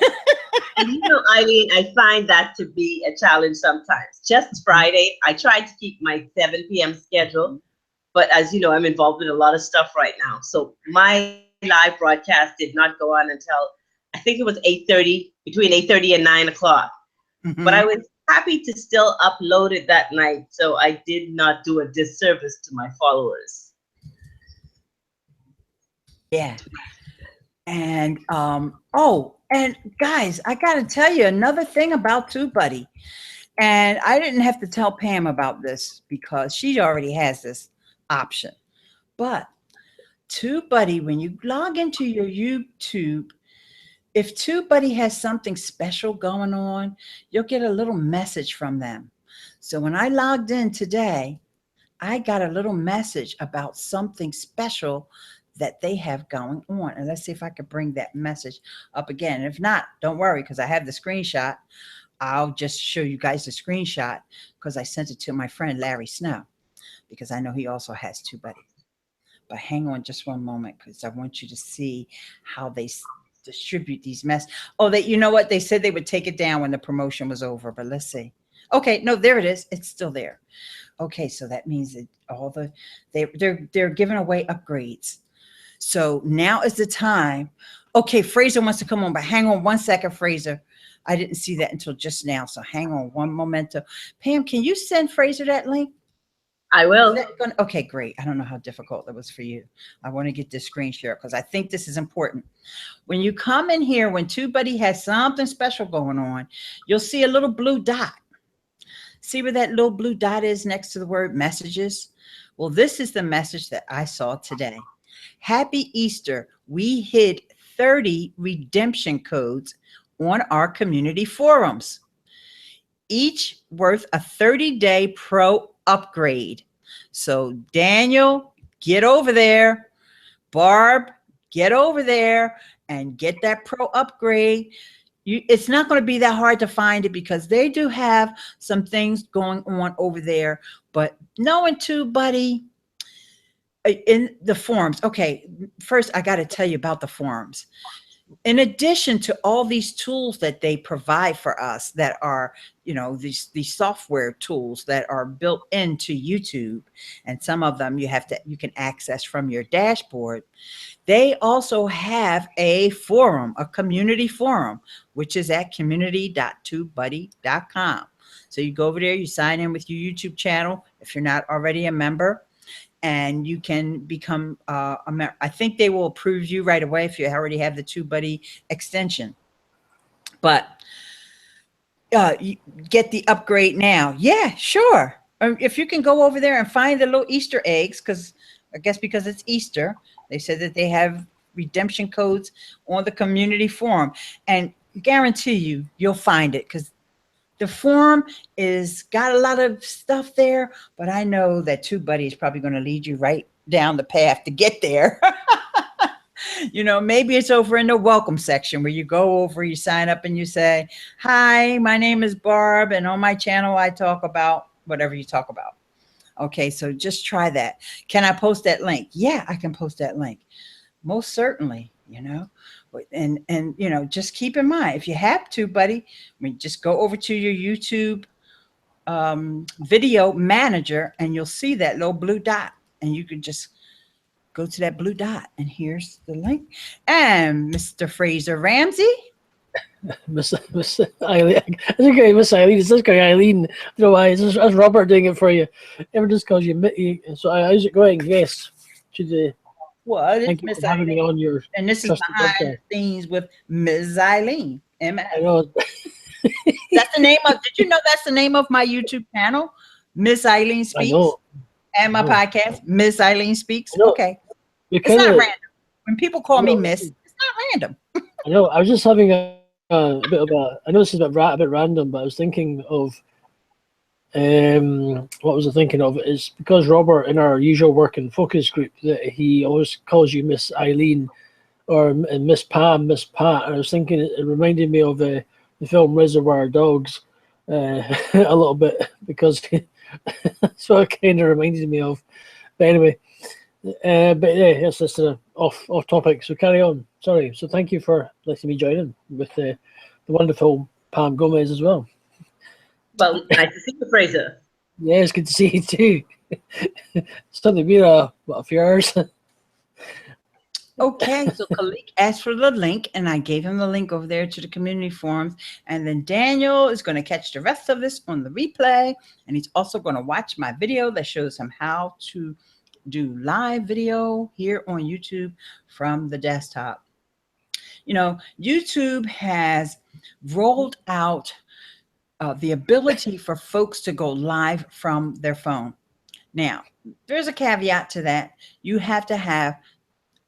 And you know, Ileane, I find that to be a challenge sometimes. Just Friday, I try to keep my 7 p.m. schedule, but as you know, I'm involved in a lot of stuff right now. So my live broadcast did not go on until I think it was 8:30, between 8:30 and 9 o'clock. But I was happy to still upload it that night, so I did not do a disservice to my followers. Yeah. And oh, and guys, I got to tell you another thing about TubeBuddy. And I didn't have to tell Pam about this because she already has this option. But TubeBuddy, when you log into your YouTube, if TubeBuddy has something special going on, you'll get a little message from them. So when I logged in today, I got a little message about something special that they have going on. And let's see if I could bring that message up again. If not, don't worry, because I have the screenshot. I'll just show you guys the screenshot because I sent it to my friend Larry Snow, because I know he also has TubeBuddy. But hang on just one moment, because I want you to see how they distribute these messages. Oh, you know what? They said they would take it down when the promotion was over, but let's see. Okay, no, there it is. It's still there. Okay, so that means that they're giving away upgrades. So now is the time. Okay, Fraser wants to come on, but hang on one second, Fraser. I didn't see that until just now, so hang on one momento. Pam, can you send Fraser that link? I will. Okay, great. I don't know how difficult that was for you. I want to get this screen share because I think this is important. When you come in here, when TubeBuddy has something special going on, you'll see a little blue dot. See where that little blue dot is next to the word messages? Well, this is the message that I saw today. Happy Easter. We hid 30 redemption codes on our community forums, each worth a 30-day pro upgrade. So Daniel, get over there. Barb, get over there and get that pro upgrade. It's not going to be that hard to find it because they do have some things going on over there. But knowing TubeBuddy in the forums. Okay, first I got to tell you about the forums. In addition to all these tools that they provide for us that are, these software tools that are built into YouTube, and some of them you can access from your dashboard. They also have a forum, a community forum, which is at community.tubebuddy.com. So you go over there, you sign in with your YouTube channel if you're not already a member, and you can become a member. I think they will approve you right away if you already have the TubeBuddy extension. But you get the upgrade now. Yeah, sure. If you can go over there and find the little Easter eggs, because I guess because it's Easter, they said that they have redemption codes on the community forum, and guarantee you'll find it, because the forum is got a lot of stuff there, but I know that TubeBuddy is probably going to lead you right down the path to get there. Maybe it's over in the welcome section where you go over, you sign up and you say, hi, my name is Barb, and on my channel, I talk about whatever you talk about. Okay, so just try that. Can I post that link? Yeah, I can post that link. Most certainly, and just keep in mind, if you have TubeBuddy, just go over to your YouTube video manager and you'll see that little blue dot, and you can just go to that blue dot, and here's the link. And Mr. Fraser Ramsey. Miss Ileane. It's okay, Miss Ileane. It's this guy, Ileane. I don't know why. That's Robert doing it for you. Everyone just calls you Mitty. So how's it going? Yes. Well, thank you for having me on your. And this is behind the scenes with Ms. Ileane. I know. That's the name of. Did you know that's the name of my YouTube channel, Miss Ileane Speaks? I know. And my podcast, Miss Ileane Speaks. Okay, it's not random. When people call me Miss, it's not random. I know. I was just having a bit of a. I know this is a bit random, but I was thinking of. What was I thinking of? Is because Robert in our usual work and focus group that he always calls you Miss Ileane or Miss Pam, Miss Pat. And I was thinking it reminded me of the film Reservoir Dogs a little bit, because that's what it kind of reminded me of. But anyway, But yeah, it's just off topic. So carry on. Sorry. So thank you for letting me join in with the wonderful Pam Gomez as well. Well, nice to see you, Fraser. Yeah, it's good to see you too. It's only been a few hours. Okay, so Khalik asked for the link, and I gave him the link over there to the community forums. And then Daniel is going to catch the rest of this on the replay, and he's also going to watch my video that shows him how to do live video here on YouTube from the desktop. You know, YouTube has rolled out the ability for folks to go live from their phone. Now, there's a caveat to that. You have to have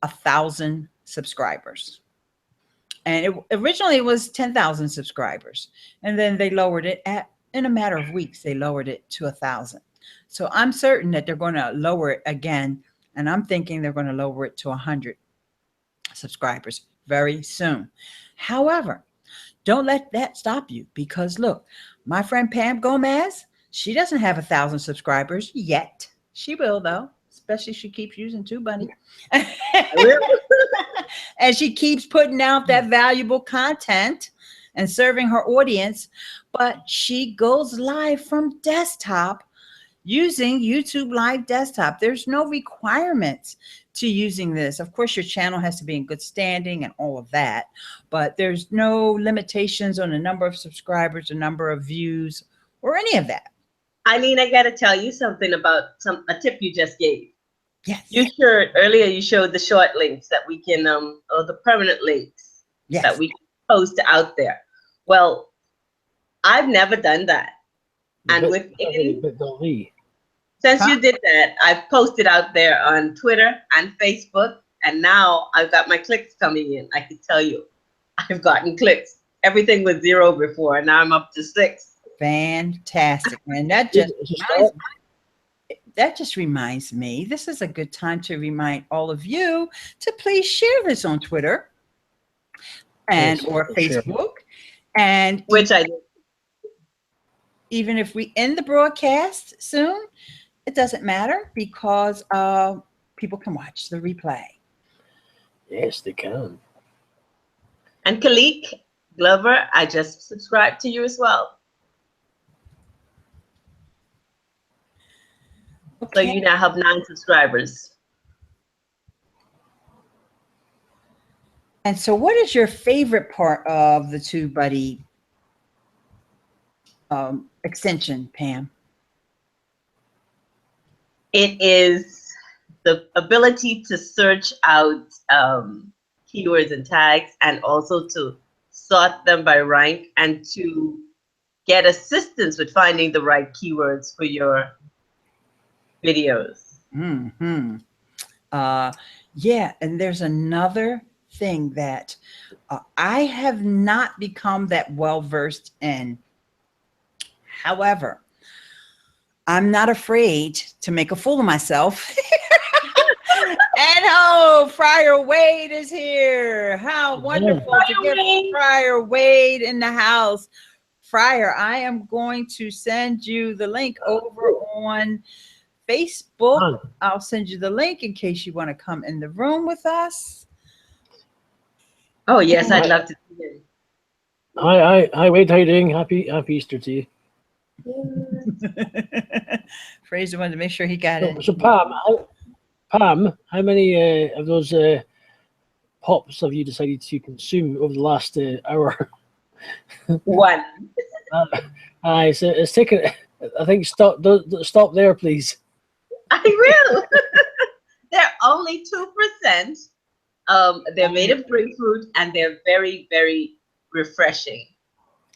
1,000 subscribers. And originally it was 10,000 subscribers. And then they lowered it in a matter of weeks, they lowered it to 1,000. So I'm certain that they're going to lower it again. And I'm thinking they're going to lower it to 100 subscribers very soon. However, don't let that stop you, because look, my friend Pam Gomez, she doesn't have 1,000 subscribers yet. She will though, especially if she keeps using TubeBuddy. And she keeps putting out that valuable content and serving her audience, but she goes live from desktop using YouTube Live Desktop. There's no requirements to using this. Of course, your channel has to be in good standing and all of that, but there's no limitations on the number of subscribers, the number of views, or any of that. Ileane, I got to tell you something about a tip you just gave. Yes. Earlier you showed the short links that we can, or the permanent links that we can post out there. Well, I've never done that. And since you did that, I've posted out there on Twitter and Facebook, and now I've got my clicks coming in. I can tell you, I've gotten clicks. Everything was 0 before, and now I'm up to 6. Fantastic, man. That just reminds me, this is a good time to remind all of you to please share this on Twitter and or Facebook. And which I did. Even if we end the broadcast soon, it doesn't matter, because people can watch the replay. Yes, they can. And Khalik Glover, I just subscribed to you as well. Okay. So you now have 9 subscribers. And so what is your favorite part of the TubeBuddy extension, Pam? It is the ability to search out keywords and tags, and also to sort them by rank, and to get assistance with finding the right keywords for your videos. Mm-hmm. Yeah, and there's another thing that I have not become that well versed in. However, I'm not afraid to make a fool of myself. And oh, Friar Wade is here. How wonderful to get Friar Wade in the house. Friar, I am going to send you the link over on Facebook. I'll send you the link in case you want to come in the room with us. Oh yes, I'd love to see you. Hi, Wade. How you doing? Happy Easter to you. Fraser wanted to make sure he got it. So Pam, how many of those pops have you decided to consume over the last hour? 1. So it's taken. I think stop there, please. I will. They're only 2%. They're made of grapefruit, and they're very, very refreshing.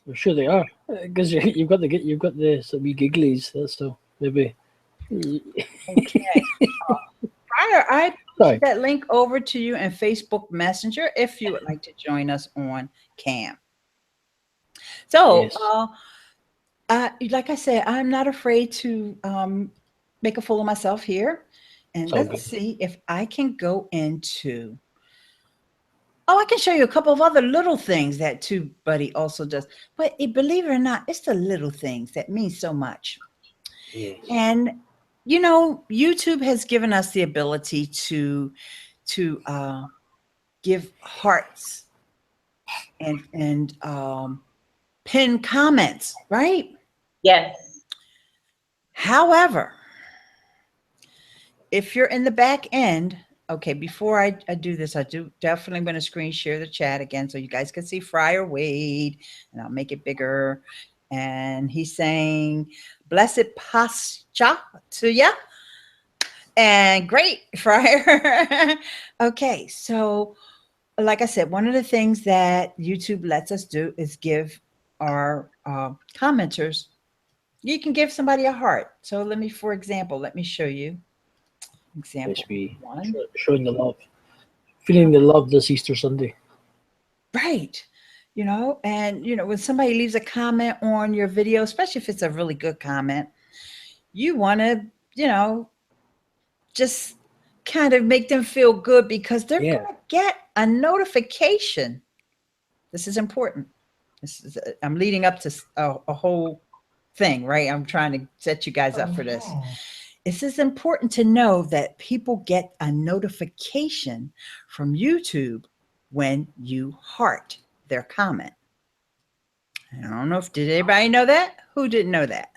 I'm sure they are, because you've got the some wee gigglies. That's so maybe. Okay. Friar, I put that link over to you in Facebook Messenger if you would like to join us on Cam. So, yes. Like I said, I'm not afraid to make a fool of myself here. And let's see if I can go into. Oh, I can show you a couple of other little things that TubeBuddy also does. But believe it or not, it's the little things that mean so much. Yes. And you know, YouTube has given us the ability to give hearts and pin comments, right? Yes. However, if you're in the back end, okay, before I do this, I do definitely going to screen share the chat again so you guys can see Friar Wade, and I'll make it bigger. And he's saying, blessed pascha to ya. And great, Friar. Okay, so like I said, one of the things that YouTube lets us do is give our commenters, you can give somebody a heart. So let me, for example, let me show you. Example Basically, one. showing the love, feeling the love this Easter Sunday. Right. You know, and you know, when somebody leaves a comment on your video, especially if it's a really good comment, you want to, you know, just kind of make them feel good because they're going to get a notification. This is important. This is, I'm leading up to a whole thing, right? I'm trying to set you guys up for this. This is important to know that people get a notification from YouTube when you heart their comment. I don't know if, did anybody know that? Who didn't know that?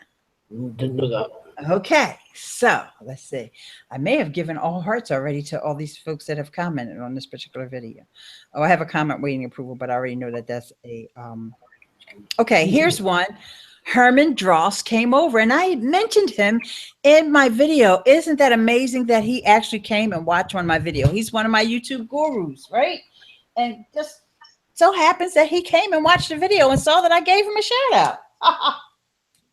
Didn't know that. Okay, so let's see. I may have given all hearts already to all these folks that have commented on this particular video. Oh, I have a comment waiting approval, but I already know that that's a, okay, here's one. Herman Dross came over, and I mentioned him in my video. Isn't that amazing that he actually came and watched one of my video? He's one of my YouTube gurus, right? And just so happens that he came and watched the video and saw that I gave him a shout out.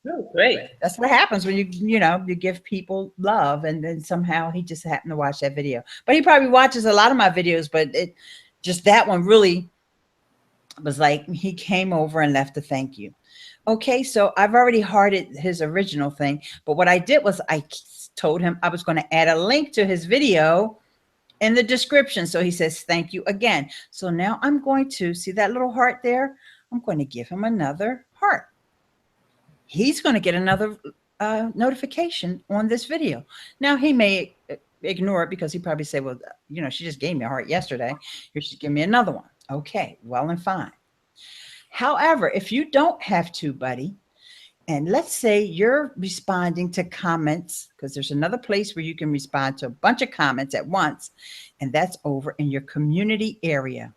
Oh, great. That's what happens when you know, you give people love, and then somehow he just happened to watch that video. But he probably watches a lot of my videos, but it just, that one really was like, he came over and left a thank you. Okay, so I've already hearted his original thing, but what I did was I told him I was going to add a link to his video in the description. So he says, thank you again. So now I'm going to see that little heart there. I'm going to give him another heart. He's going to get another notification on this video. Now he may ignore it because he probably say, well, you know, she just gave me a heart yesterday. Here, she's give me another one. Okay, well and fine. However, if you don't have TubeBuddy, and let's say you're responding to comments, because there's another place where you can respond to a bunch of comments at once, and that's over in your community area,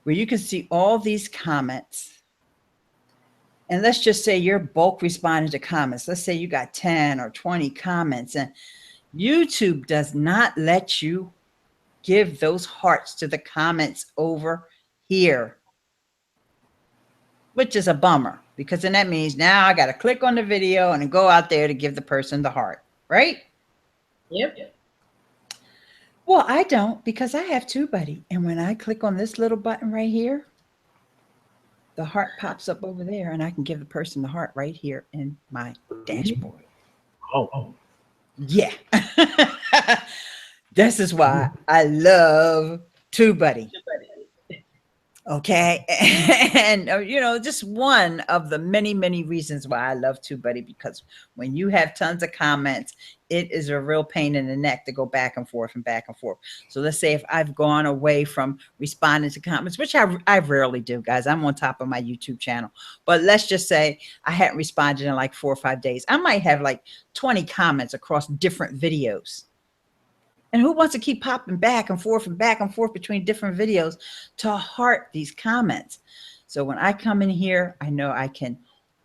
where you can see all these comments. And let's just say you're bulk responding to comments. Let's say you got 10 or 20 comments, and YouTube does not let you give those hearts to the comments over here, which is a bummer, because then that means now I got to click on the video and go out there to give the person the heart, right? Yep. Well, I don't, because I have TubeBuddy. And when I click on this little button right here, the heart pops up over there, and I can give the person the heart right here in my dashboard. Oh. Yeah. This is why I love TubeBuddy. Okay. And, you know, just one of the many, many reasons why I love TubeBuddy, because when you have tons of comments, it is a real pain in the neck to go back and forth and back and forth. So let's say if I've gone away from responding to comments, which I rarely do, guys. I'm on top of my YouTube channel. But let's just say I hadn't responded in like 4 or 5 days. I might have like 20 comments across different videos. And who wants to keep popping back and forth between different videos to heart these comments? So when I come in here, I know I can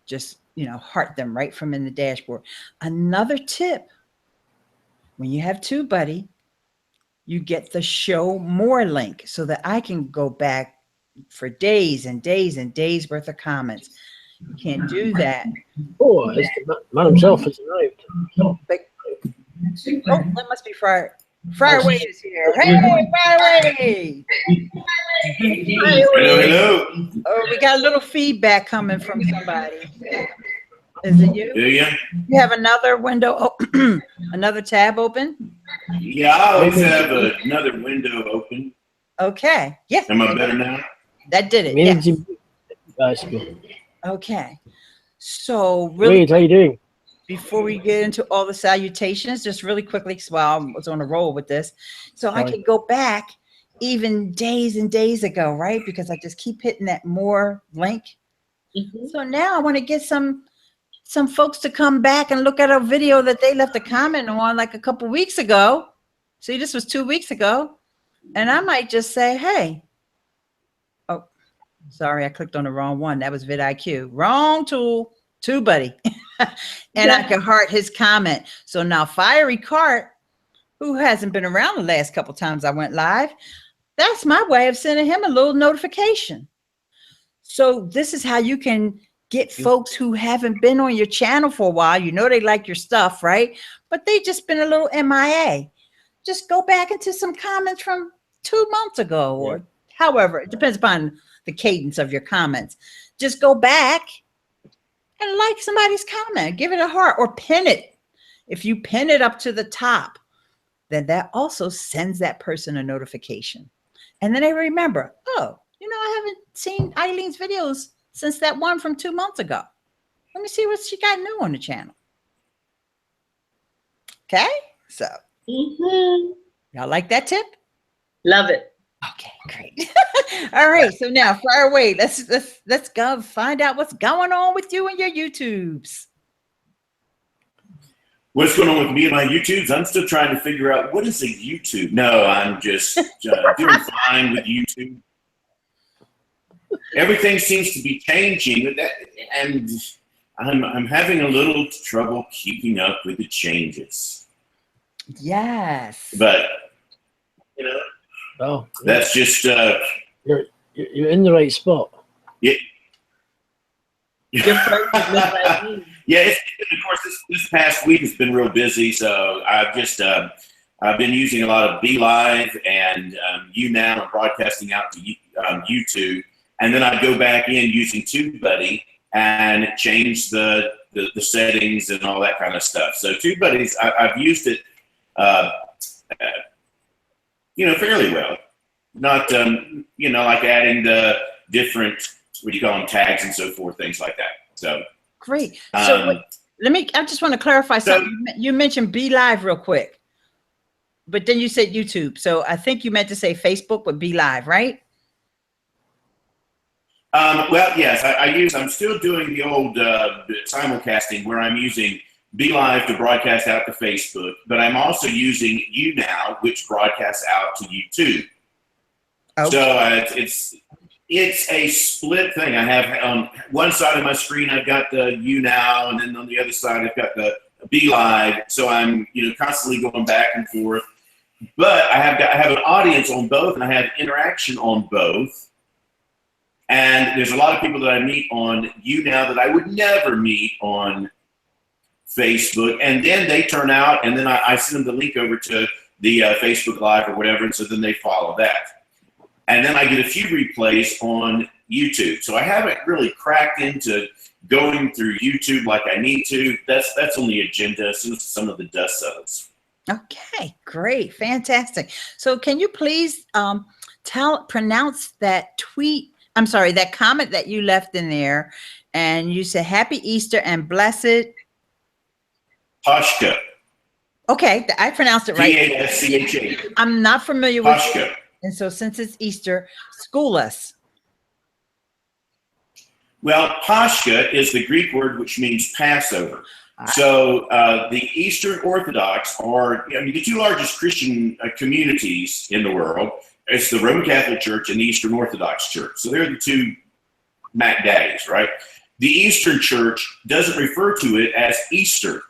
just, you know, heart them right from in the dashboard. Another tip, when you have TubeBuddy, you get the show more link so that I can go back for days and days and days worth of comments. You can't do that. Oh, it's the man himself has arrived. But, oh, that must be Friar. Friar Wade is here. Hey, Friar Wade. Hello. Oh, we got a little feedback coming from somebody. Is it you? Yeah. You have another window, another tab open? Yeah, I always have another window open. Okay. Yeah. Am I better now? That did it. Yes. Guys, Okay. So really, Wade, how you doing? before we get into all the salutations, just really quickly, while I was on a roll with this, so I could go back even days and days ago, right? Because I just keep hitting that more link. So now I want to get some folks to come back and look at a video that they left a comment on like a couple weeks ago. See, this was 2 weeks ago. And I might just say, hey, oh, sorry, I clicked on the wrong one. That was vidIQ. Wrong tool, TubeBuddy. And I can heart his comment. So now Fiery Cart, who hasn't been around the last couple times I went live, that's my way of sending him a little notification. So this is how you can get folks who haven't been on your channel for a while. You know they like your stuff, right? But they just been a little MIA. Just go back into some comments from 2 months ago, or however, it depends upon the cadence of your comments. Just go back and like somebody's comment, give it a heart, or pin it. If you pin it up to the top, then that also sends that person a notification. And then they remember, oh, you know, I haven't seen Ileane's videos since that one from 2 months ago. Let me see what she got new on the channel. Okay, so y'all like that tip? Love it. Okay, great. All right, so now fire away. Let's go find out what's going on with you and your YouTubes. What's going on with me and my YouTubes? I'm still trying to figure out what is a YouTube. No, I'm just doing fine with YouTube. Everything seems to be changing, and I'm having a little trouble keeping up with the changes. Yes. But you know, that's just you're in the right spot. Yeah. Yeah, of course, this past week has been real busy, so I've just I've been using a lot of BeLive and YouNow and broadcasting out to YouTube, and then I'd go back in using TubeBuddy and change the settings and all that kind of stuff. So TubeBuddy's I've used it, you know, fairly well. Not you know, like adding the different, what do you call them, tags and so forth, things like that. So great. So I just want to clarify something. You mentioned BeLive real quick, but then you said YouTube. So I think you meant to say Facebook with BeLive, right? Well, yes, I'm still doing the old simulcasting where I'm using BeLive to broadcast out to Facebook, but I'm also using YouNow, which broadcasts out to YouTube. Okay. So it's a split thing. I have on one side of my screen, I've got the YouNow, and then on the other side, I've got the BeLive. So I'm, you know, constantly going back and forth. But I have an audience on both, and I have interaction on both. And there's a lot of people that I meet on YouNow that I would never meet on Facebook. And then they turn out, and then I send them the link over to the Facebook Live or whatever, and so then they follow that. And then I get a few replays on YouTube. So I haven't really cracked into going through YouTube like I need to. That's on the agenda as soon as some of the dust settles. Okay, great, fantastic. So can you please pronounce that that comment that you left in there, and you said Happy Easter and blessed Pashka. Okay, I pronounced it right. P-A-S-C-H-A. I'm not familiar with Pashka. And so since it's Easter, school us. Well, Pashka is the Greek word which means Passover. So the Eastern Orthodox are, I mean, the two largest Christian communities in the world. It's the Roman Catholic Church and the Eastern Orthodox Church. So they're the two Mac Daddies, right? The Eastern Church doesn't refer to it as Easter.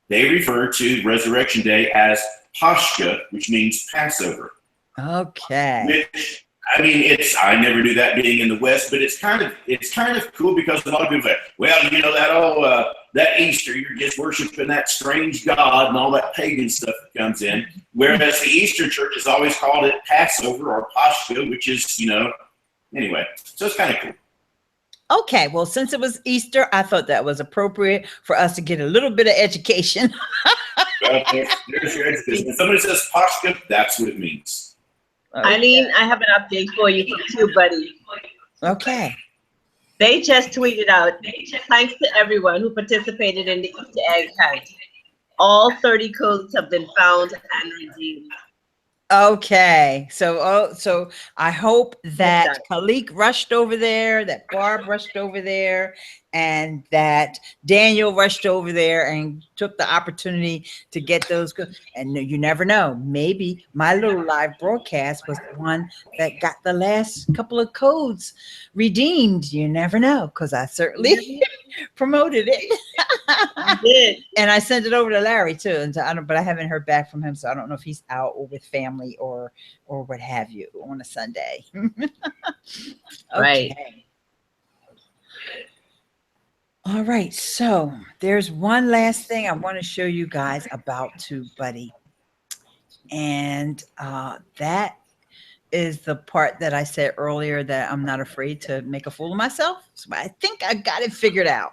They refer to Resurrection Day as Pashka, which means Passover. Okay. Which, I mean, I never knew that being in the West, but it's kind of cool because a lot of people say, well, you know, that Easter, you're just worshiping that strange God and all that pagan stuff that comes in. Whereas the Eastern Church has always called it Passover or Pashka, which is, you know, anyway, so it's kind of cool. Okay, well, since it was Easter, I thought that was appropriate for us to get a little bit of education. Well, there's your education. When somebody says Pashka, that's what it means. Ileane, I have an update for you from TubeBuddy. Okay. They just tweeted out, thanks to everyone who participated in the Easter egg hunt. All 30 codes have been found and redeemed. Okay, so I hope that Khalik rushed over there, that Barb rushed over there, and that Daniel rushed over there and took the opportunity to get those. And you never know, maybe my little live broadcast was the one that got the last couple of codes redeemed. You never know, because I certainly promoted it. Did. And I sent it over to Larry too, and but I haven't heard back from him, so I don't know if he's out or with family or what have you on a Sunday. Okay. Right. All right, so there's one last thing I want to show you guys about TubeBuddy, and that is the part that I said earlier, that I'm not afraid to make a fool of myself. So I think I got it figured out.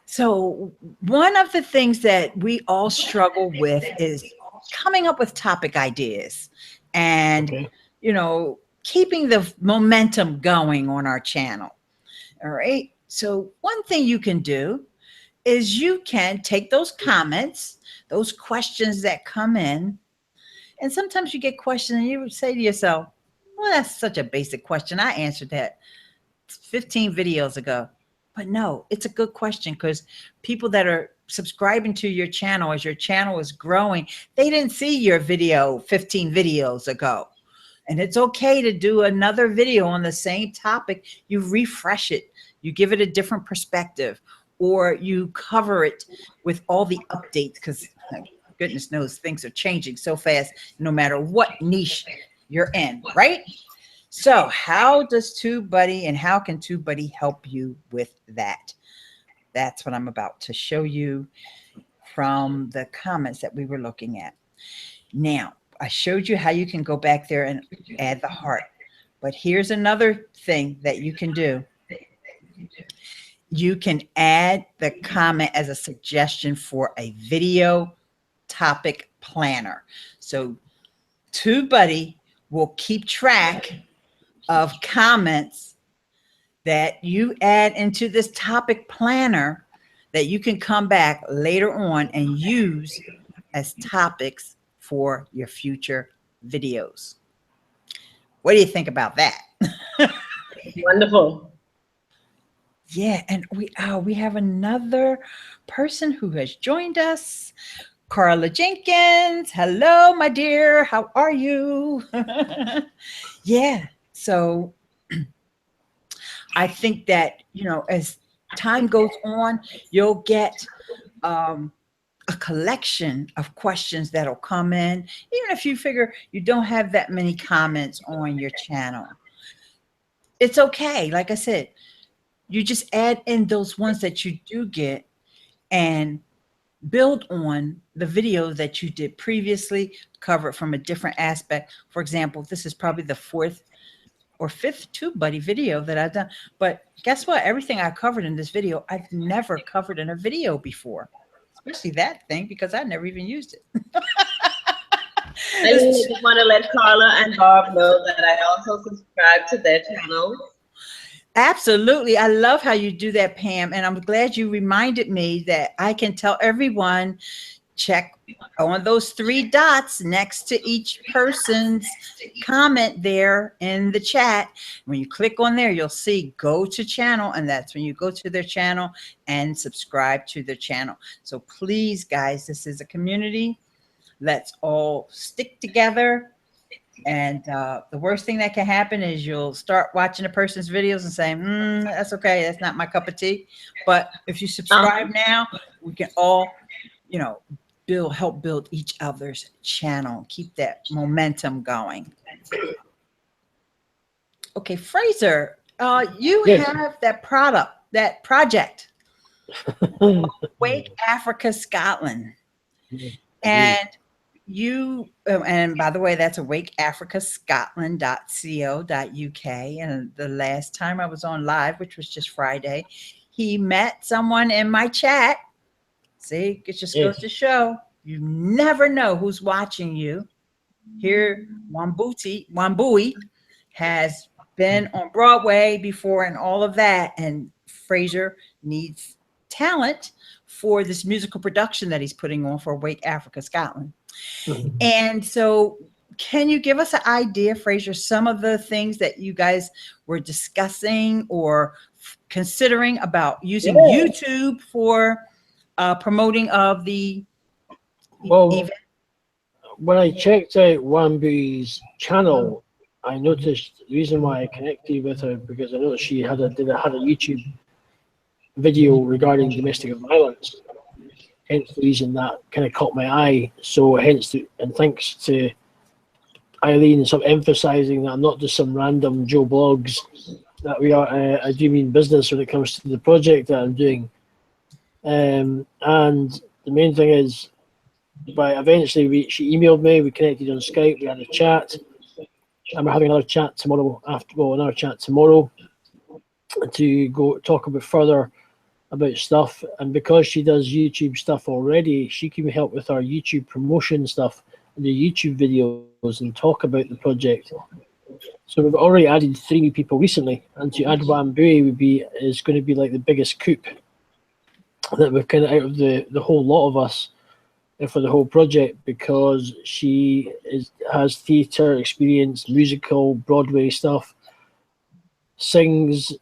So one of the things that we all struggle with is coming up with topic ideas and, you know, keeping the momentum going on our channel. All right. So one thing you can do is you can take those comments, those questions that come in, and sometimes you get questions and you would say to yourself, well, that's such a basic question. I answered that 15 videos ago. But no, it's a good question, because people that are subscribing to your channel as your channel is growing, they didn't see your video 15 videos ago. And it's okay to do another video on the same topic. You refresh it, you give it a different perspective, or you cover it with all the updates, because goodness knows things are changing so fast, no matter what niche you're in, right? So how does TubeBuddy and how can TubeBuddy help you with that? That's what I'm about to show you from the comments that we were looking at. Now, I showed you how you can go back there and add the heart. But here's another thing that you can do. You can add the comment as a suggestion for a video topic planner. So TubeBuddy will keep track of comments that you add into this topic planner that you can come back later on and use as topics for your future videos. What do you think about that? Wonderful. Yeah, and we have another person who has joined us. Carla Jenkins. Hello, my dear. How are you? Yeah. So I think that, you know, as time goes on, you'll get a collection of questions that'll come in, even if you figure you don't have that many comments on your channel. It's okay. Like I said, you just add in those ones that you do get and build on the video that you did previously, cover it from a different aspect. For example, this is probably the 4th or 5th TubeBuddy video that I've done. But guess what? Everything I covered in this video, I've never covered in a video before, especially that thing, because I never even used it. I just want to let Carla and Barb know that I also subscribe to their channel. Absolutely. I love how you do that, Pam. And I'm glad you reminded me that I can tell everyone, check on those 3 dots next to each person's comment there in the chat. When you click on there, you'll see go to channel, and that's when you go to their channel and subscribe to their channel. So please, guys, this is a community. Let's all stick together. And the worst thing that can happen is you'll start watching a person's videos and saying, that's okay, that's not my cup of tea. But if you subscribe now, we can all, you know, help build each other's channel, keep that momentum going. Okay, Fraser, you have that project, Wake Africa Scotland. And you, and by the way, that's awakeafricascotland.co.uk. And the last time I was on live, which was just Friday, he met someone in my chat. See, it just goes to show you never know who's watching you. Here, Wambui has been on Broadway before and all of that. And Fraser needs talent for this musical production that he's putting on for Wake Africa, Scotland. And so can you give us an idea, Fraser, some of the things that you guys were discussing or considering about using YouTube for promoting of the event? When I checked out Wambu's channel, I noticed the reason why I connected with her, because I noticed she had a YouTube video regarding domestic violence. Hence the reason that kind of caught my eye. So and thanks to Ileane sort of emphasizing that I'm not just some random Joe Blogs, that we are, I do mean business when it comes to the project that I'm doing. And the main thing is, but eventually she emailed me, we connected on Skype, we had a chat, and we're having another chat tomorrow to go talk a bit further about stuff. And because she does YouTube stuff already, she can help with our YouTube promotion stuff and the YouTube videos and talk about the project. So we've already added 3 new people recently, and to add Wambu is going to be like the biggest coup that we've kind of out of the whole lot of us for the whole project, because she has theatre experience, musical, Broadway stuff, sings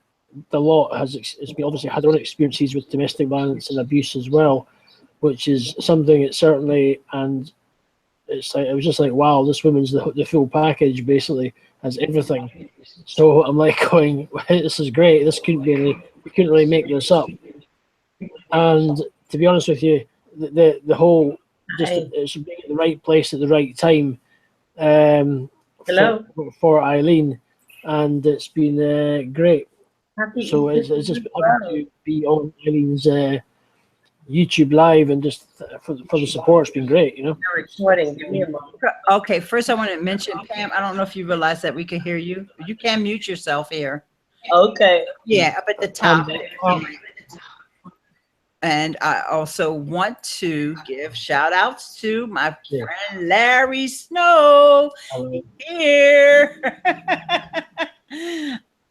a lot, has obviously had her own experiences with domestic violence and abuse as well, which is something it certainly, and it's like, it was just like, wow, this woman's the full package, basically has everything. So I'm like going, this is great, we couldn't really make this up. And to be honest with you, the whole, just it should be at the right place at the right time for Ileane, and it's been great. So it's just happy to be on Eileen's YouTube live, and just for the support, it's been great, you know. Okay, first I want to mention, Pam, I don't know if you realize that we can hear you. You can mute yourself here. Okay. Yeah, up at the top. And I also want to give shout outs to my friend Larry Snow here.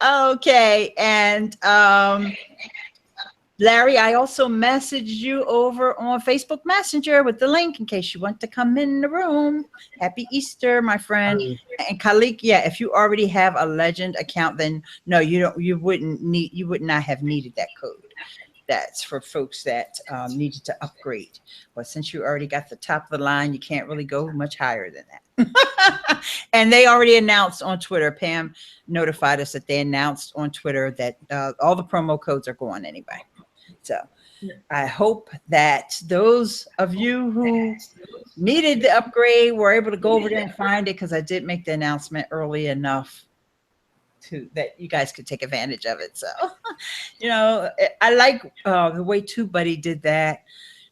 Okay, and Larry, I also messaged you over on Facebook Messenger with the link in case you want to come in the room. Happy Easter, my friend. And Khalik, yeah, if you already have a Legend account, then no, you would not have needed that code. That's for folks that needed to upgrade. But since you already got the top of the line, you can't really go much higher than that. And they already announced on Twitter, Pam notified us that they announced on Twitter that all the promo codes are going anyway. So I hope that those of you who needed the upgrade were able to go over there and find it, because I did make the announcement early enough that you guys could take advantage of it. So, you know, I like the way TubeBuddy did that,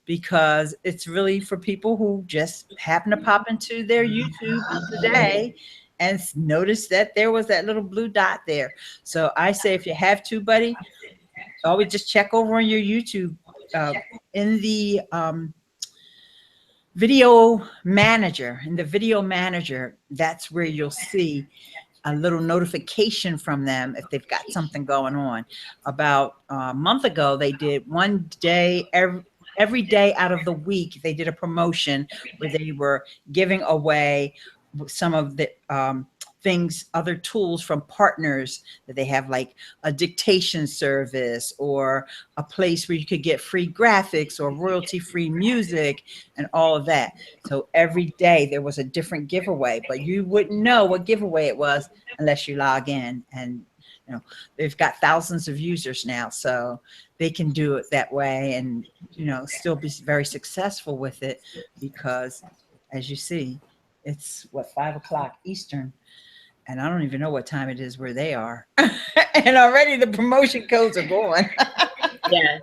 because it's really for people who just happen to pop into their YouTube today and notice that there was that little blue dot there. So I say, if you have TubeBuddy, always just check over on your YouTube in the video manager. In the video manager, that's where you'll see a little notification from them if they've got something going on. About a month ago, they did one day, every day out of the week, they did a promotion where they were giving away some of the things, other tools from partners that they have, like a dictation service or a place where you could get free graphics or royalty-free music and all of that. So every day there was a different giveaway, but you wouldn't know what giveaway it was unless you log in. And you know, they've got thousands of users now, so they can do it that way and, you know, still be very successful with it, because as you see, it's what, 5 o'clock Eastern, and I don't even know what time it is where they are. And already the promotion codes are going. Yeah.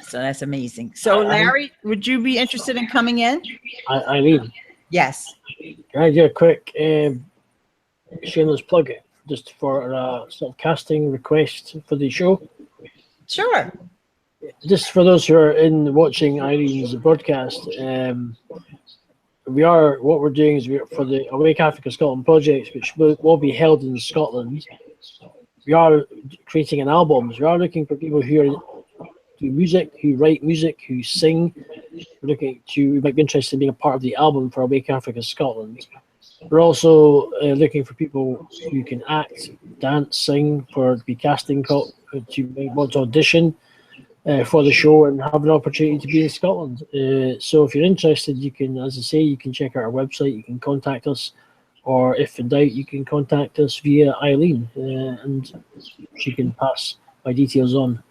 So that's amazing. So Larry, would you be interested in coming in? Ileane. Yes. Can I do a quick shameless plug just for a sort of casting request for the show? Sure. Just for those who are watching Ileane's broadcast, what we're doing is for the Awake Africa Scotland projects, which will be held in Scotland. We are creating an album. We are looking for people who do music, who write music, who sing. We might be interested in being a part of the album for Awake Africa Scotland. We're also looking for people who can act, dance, sing, to be casting call, to want to audition for the show and have an opportunity to be in Scotland. So if you're interested, you can, as I say, you can check out our website, you can contact us, or if in doubt, you can contact us via Ileane, and she can pass my details on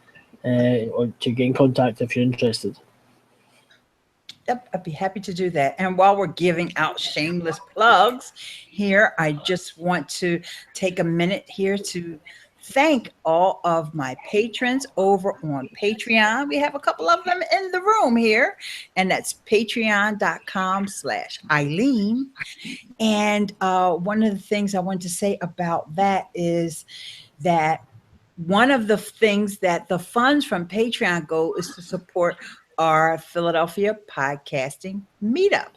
or to get in contact if you're interested. Yep, I'd be happy to do that. And while we're giving out shameless plugs here, I just want to take a minute here to thank all of my patrons over on Patreon. We have a couple of them in the room here, and that's patreon.com/Ileane. And one of the things I want to say about that is that one of the things that the funds from Patreon go is to support our Philadelphia podcasting meetup.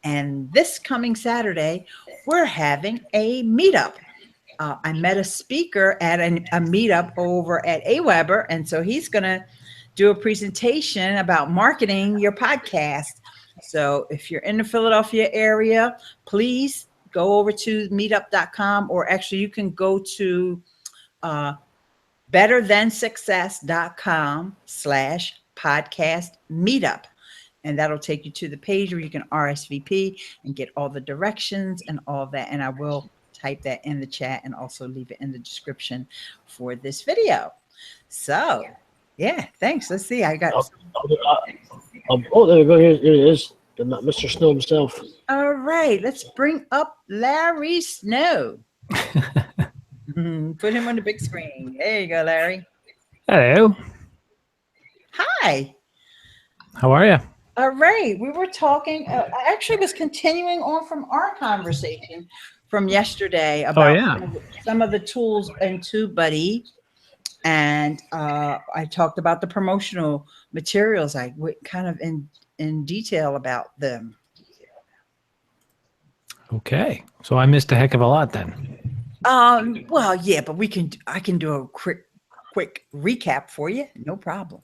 And this coming Saturday, we're having a meetup. I met a speaker at a meetup over at AWeber, and so he's going to do a presentation about marketing your podcast. So if you're in the Philadelphia area, please go over to meetup.com, or actually you can go to betterthansuccess.com/podcast meetup, and that'll take you to the page where you can RSVP and get all the directions and all that. And I will type that in the chat and also leave it in the description for this video. So yeah, thanks. Let's see. I got oh, there we go. Here it is, Mr. Snow himself. all right, let's bring up Larry Snow. Put him on the big screen. There you go, Larry. Hello. Hi. How are you? All right. We were talking, I actually was continuing on from our conversation from yesterday about some of the tools in TubeBuddy. And I talked about the promotional materials. I went kind of in detail about them. Okay. So I missed a heck of a lot then. Well, yeah, but I can do a quick recap for you. No problem.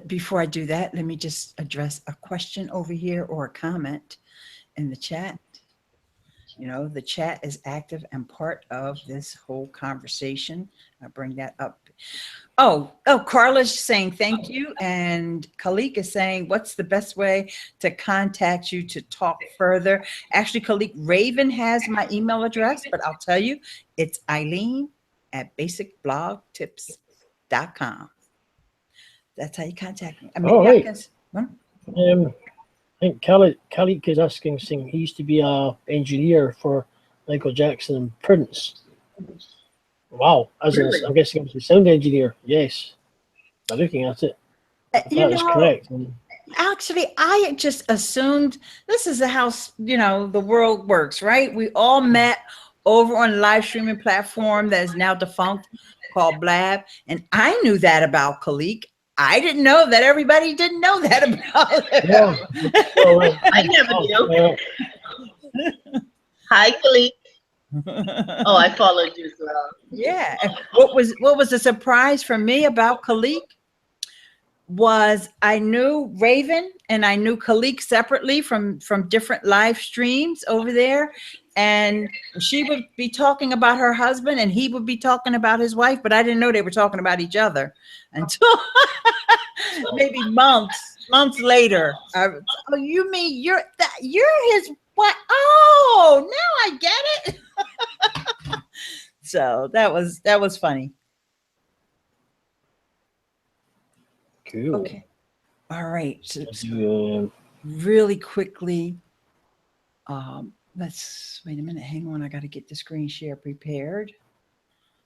Before I do that, let me just address a question over here or a comment in the chat. You know, the chat is active and part of this whole conversation. I'll bring that up. Oh, Carla's saying thank you. And Khalik is saying, what's the best way to contact you to talk further? Actually, Khalik, Raven has my email address, but I'll tell you, it's Ileane@basicblogtips.com. That's how you contact me. I mean, right. I think Khalik is asking, saying he used to be an engineer for Michael Jackson and Prince. Wow, really? I'm guessing he was a sound engineer. Yes, by looking at it, that is correct. Actually, I just assumed this is how the world works, right? We all met over on a live streaming platform that is now defunct called Blab, and I knew that about Khalik. I didn't know that everybody didn't know that about him. Yeah. I never knew. Hi, Khalik. Oh, I followed you as well. Yeah. What was a surprise for me about Khalik was I knew Raven and I knew Khalik separately from different live streams over there. And she would be talking about her husband and he would be talking about his wife, but I didn't know they were talking about each other until maybe months later. Oh, you mean you're his wife? Oh, now I get it. So that was funny. Cool. Okay. All right. So really quickly, let's wait a minute. Hang on. I got to get the screen share prepared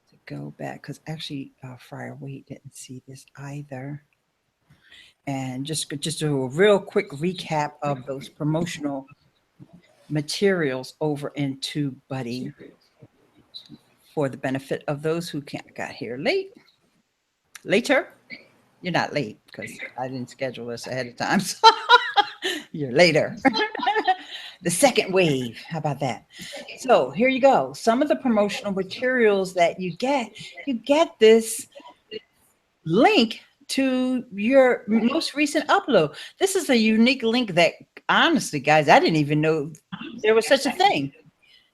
to go back because actually Friar Wade didn't see this either. And just do a real quick recap of those promotional materials over in TubeBuddy for the benefit of those who got here later. you're not late because I didn't schedule this ahead of time. So you're later. The second wave. How about that? So here you go. Some of the promotional materials that you get this link to your most recent upload. This is a unique link that honestly, guys, I didn't even know there was such a thing,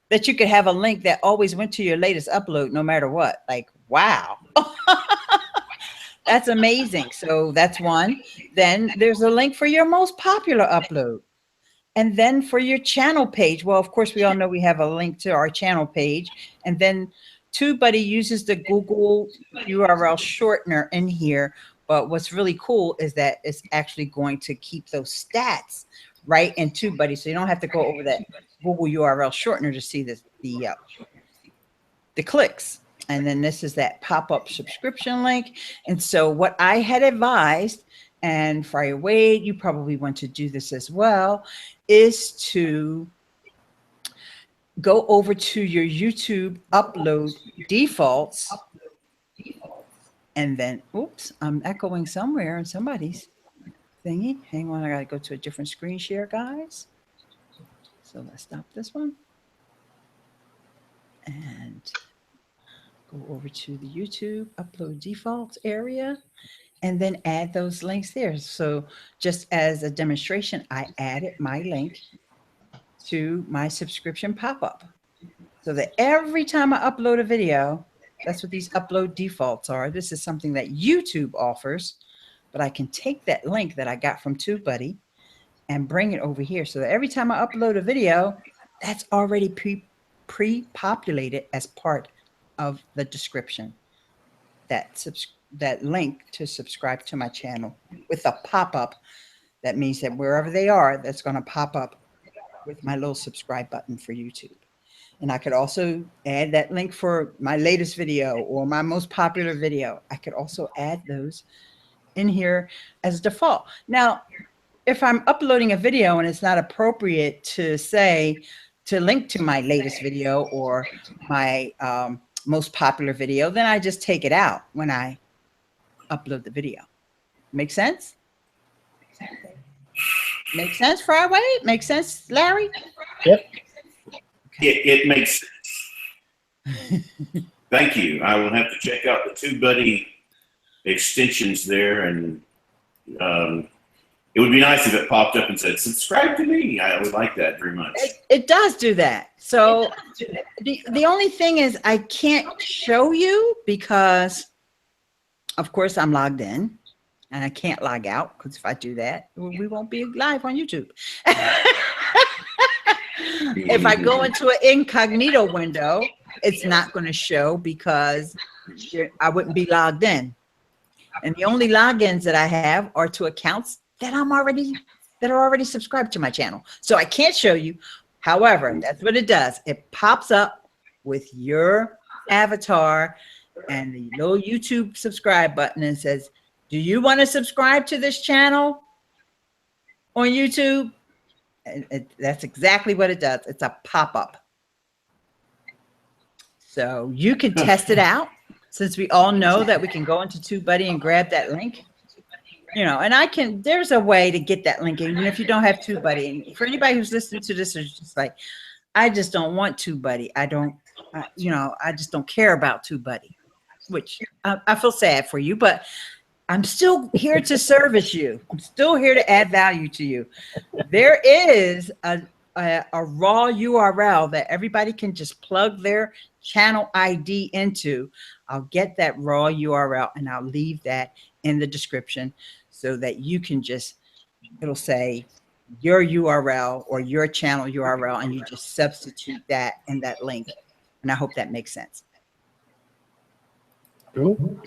that you could have a link that always went to your latest upload no matter what. Like, wow. That's amazing. So that's one. Then there's a link for your most popular upload. And then for your channel page, well, of course, we all know we have a link to our channel page. And then TubeBuddy uses the Google URL shortener in here. But what's really cool is that it's actually going to keep those stats right in TubeBuddy. So you don't have to go over that Google URL shortener to see the clicks. And then this is that pop-up subscription link. And so what I had advised, and Friar Wade, you probably want to do this as well, is to go over to your YouTube upload defaults. And then, oops, I'm echoing somewhere in somebody's thingy. Hang on, I gotta go to a different screen share, guys. So let's stop this one. And go over to the YouTube upload defaults area and then add those links there. So just as a demonstration, I added my link to my subscription pop-up so that every time I upload a video, that's what these upload defaults are. This is something that YouTube offers, but I can take that link that I got from TubeBuddy and bring it over here. So that every time I upload a video, that's already pre-populated as part of the description. That link to subscribe to my channel with a pop-up. That means that wherever they are, that's going to pop up with my little subscribe button for YouTube. And I could also add that link for my latest video or my most popular video. I could also add those in here as default. Now, if I'm uploading a video and it's not appropriate to say, to link to my latest video or my most popular video, then I just take it out when I upload the video. Make sense? Make sense, Friar Wade? Make sense, Larry? Yep. It makes sense. Thank you. I will have to check out the TubeBuddy extensions there, and it would be nice if it popped up and said, subscribe to me. I would like that very much. It does do that. So the only thing is I can't show you because, of course, I'm logged in and I can't log out, because if I do that, we won't be live on YouTube. If I go into an incognito window, it's not going to show because I wouldn't be logged in. And the only logins that I have are to accounts that are already subscribed to my channel. So I can't show you. However, that's what it does. It pops up with your avatar and the little YouTube subscribe button and says, do you want to subscribe to this channel on YouTube? That's exactly what it does. It's a pop-up. So you can test it out, since we all know that we can go into TubeBuddy and grab that link. You know, and there's a way to get that link, even if you don't have TubeBuddy. And for anybody who's listening to this, is just like, I just don't want TubeBuddy. I just don't care about TubeBuddy, which I feel sad for you, but I'm still here to service you. I'm still here to add value to you. There is a raw URL that everybody can just plug their channel ID into. I'll get that raw URL and I'll leave that in the description so that you can it'll say your URL or your channel URL, and you just substitute that in that link. And I hope that makes sense. Cool.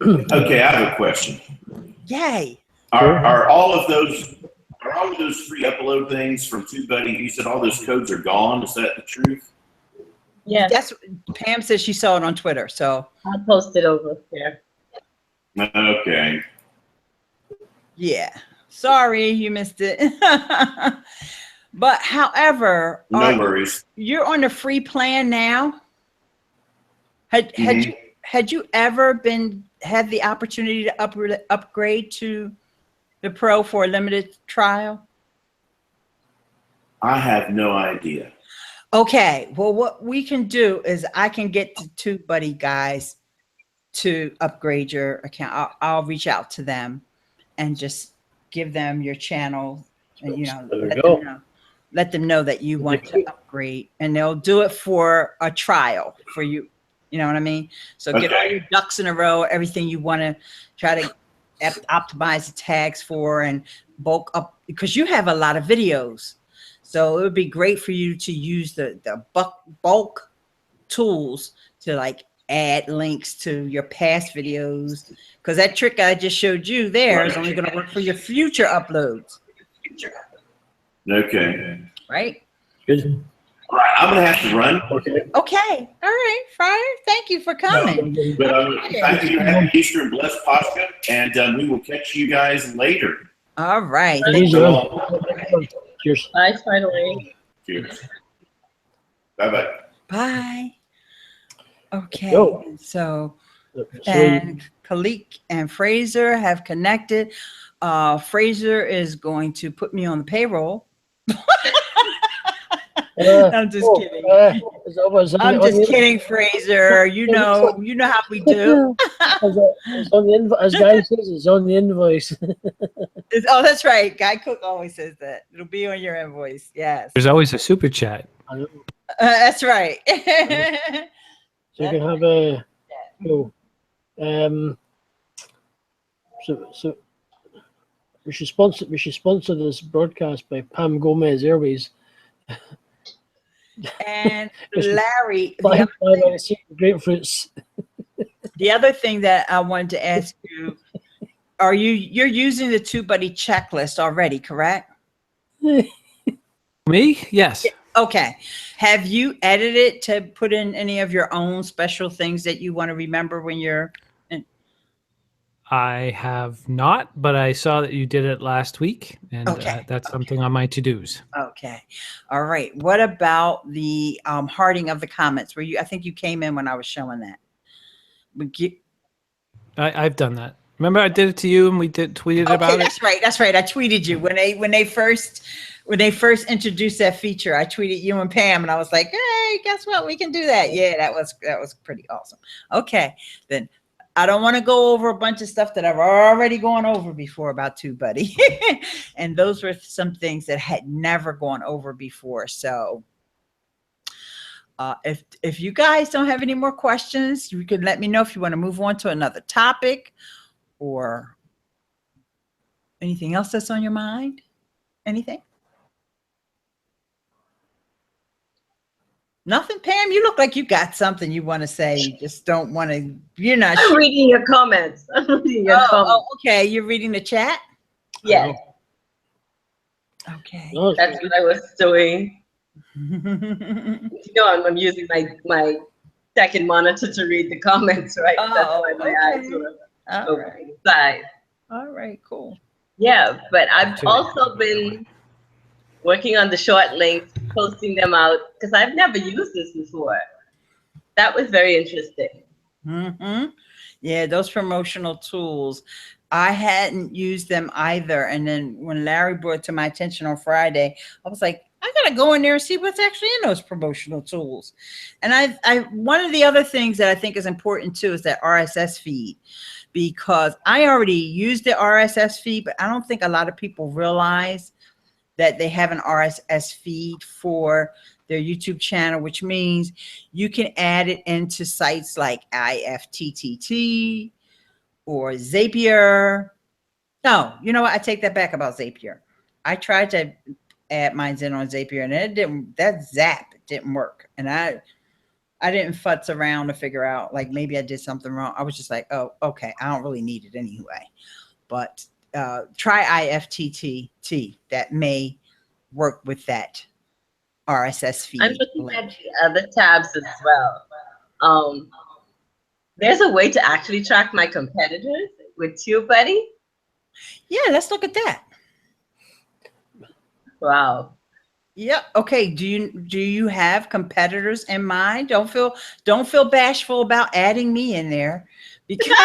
Okay, I have a question. Yay. Are all of those free upload things from TubeBuddy? You said all those codes are gone. Is that the truth? Yeah, That's Pam says she saw it on Twitter. So I'll post it over there. Okay. yeah, sorry you missed it. But however, No worries. You're on the free plan now. Had you ever had the opportunity to upgrade to the Pro for a limited trial? I have no idea. Okay, well, what we can do is I can get the TubeBuddy guys to upgrade your account. I'll reach out to them and just give them your channel, and There we go. let them know that you want to upgrade, and they'll do it for a trial for you. You know what I mean? So get all your ducks in a row, everything you want to try to optimize the tags for, and bulk up, because you have a lot of videos. So it would be great for you to use the bulk tools to like add links to your past videos, because that trick I just showed you there is only going to work for your future uploads. Okay. Right? Good. All right, I'm going to have to run. Okay. All right, Friar. Thank you for coming. But thank you. Happy Easter and blessed Pascha, and we will catch you guys later. All right. Cheers. Bye, finally. Cheers. Bye-bye. Bye. Okay. Yo. So, So and Kalik and Fraser have connected. Fraser is going to put me on the payroll. I'm just kidding. I'm just kidding, Fraser. You know how we do. It's on the as Guy says, it's on the invoice. Oh, that's right. Guy Cook always says that. It'll be on your invoice. Yes. There's always a super chat. That's right. So you can have a so we should sponsor this broadcast by Pam Gomez Airways. And Larry, grapefruits. the other thing that I wanted to ask you, you're using the TubeBuddy checklist already, correct? Me? Yes. Okay. Have you edited to put in any of your own special things that you want to remember when you're in? I have not, but I saw that you did it last week, and that's something on my to-dos. Okay. All right. What about the hearting of the comments? I think you came in when I was showing that. I've done that. Remember, I did it to you, and we tweeted about it. That's right. I tweeted you when they first introduced that feature. I tweeted you and Pam, and I was like, "Hey, guess what? We can do that." Yeah, that was pretty awesome. Okay, then I don't want to go over a bunch of stuff that I've already gone over before about TubeBuddy, and those were some things that had never gone over before. So. If you guys don't have any more questions, you can let me know if you want to move on to another topic or anything else that's on your mind. Anything? Nothing, Pam? You look like you got something you want to say. You just don't want to. You're not. I'm reading your comments. I'm reading your comments. Oh, okay. You're reading the chat? Yes. Okay. That's what I was doing. I'm using my second monitor to read the comments, right? Oh, that's why my eyes were over the side. All right, cool. Yeah, but I've also been working on the short links, posting them out, because I've never used this before. That was very interesting. Yeah, those promotional tools. I hadn't used them either. And then when Larry brought it to my attention on Friday, I was like, I gotta go in there and see what's actually in those promotional tools. And I one of the other things that I think is important too is that RSS feed, because I already used the RSS feed, but I don't think a lot of people realize that they have an RSS feed for their YouTube channel, which means you can add it into sites like IFTTT or Zapier. No, you know what? I take that back about Zapier. I tried to add mine in on Zapier, and it didn't. That Zap didn't work, and I didn't futz around to figure out like maybe I did something wrong. I was just like, oh, okay, I don't really need it anyway. But try IFTTT. That may work with that RSS feed. I'm looking at the other tabs as well. There's a way to actually track my competitors with TubeBuddy. Yeah, let's look at that. Wow. Yeah. Okay. Do you have competitors in mind? Don't feel bashful about adding me in there, Because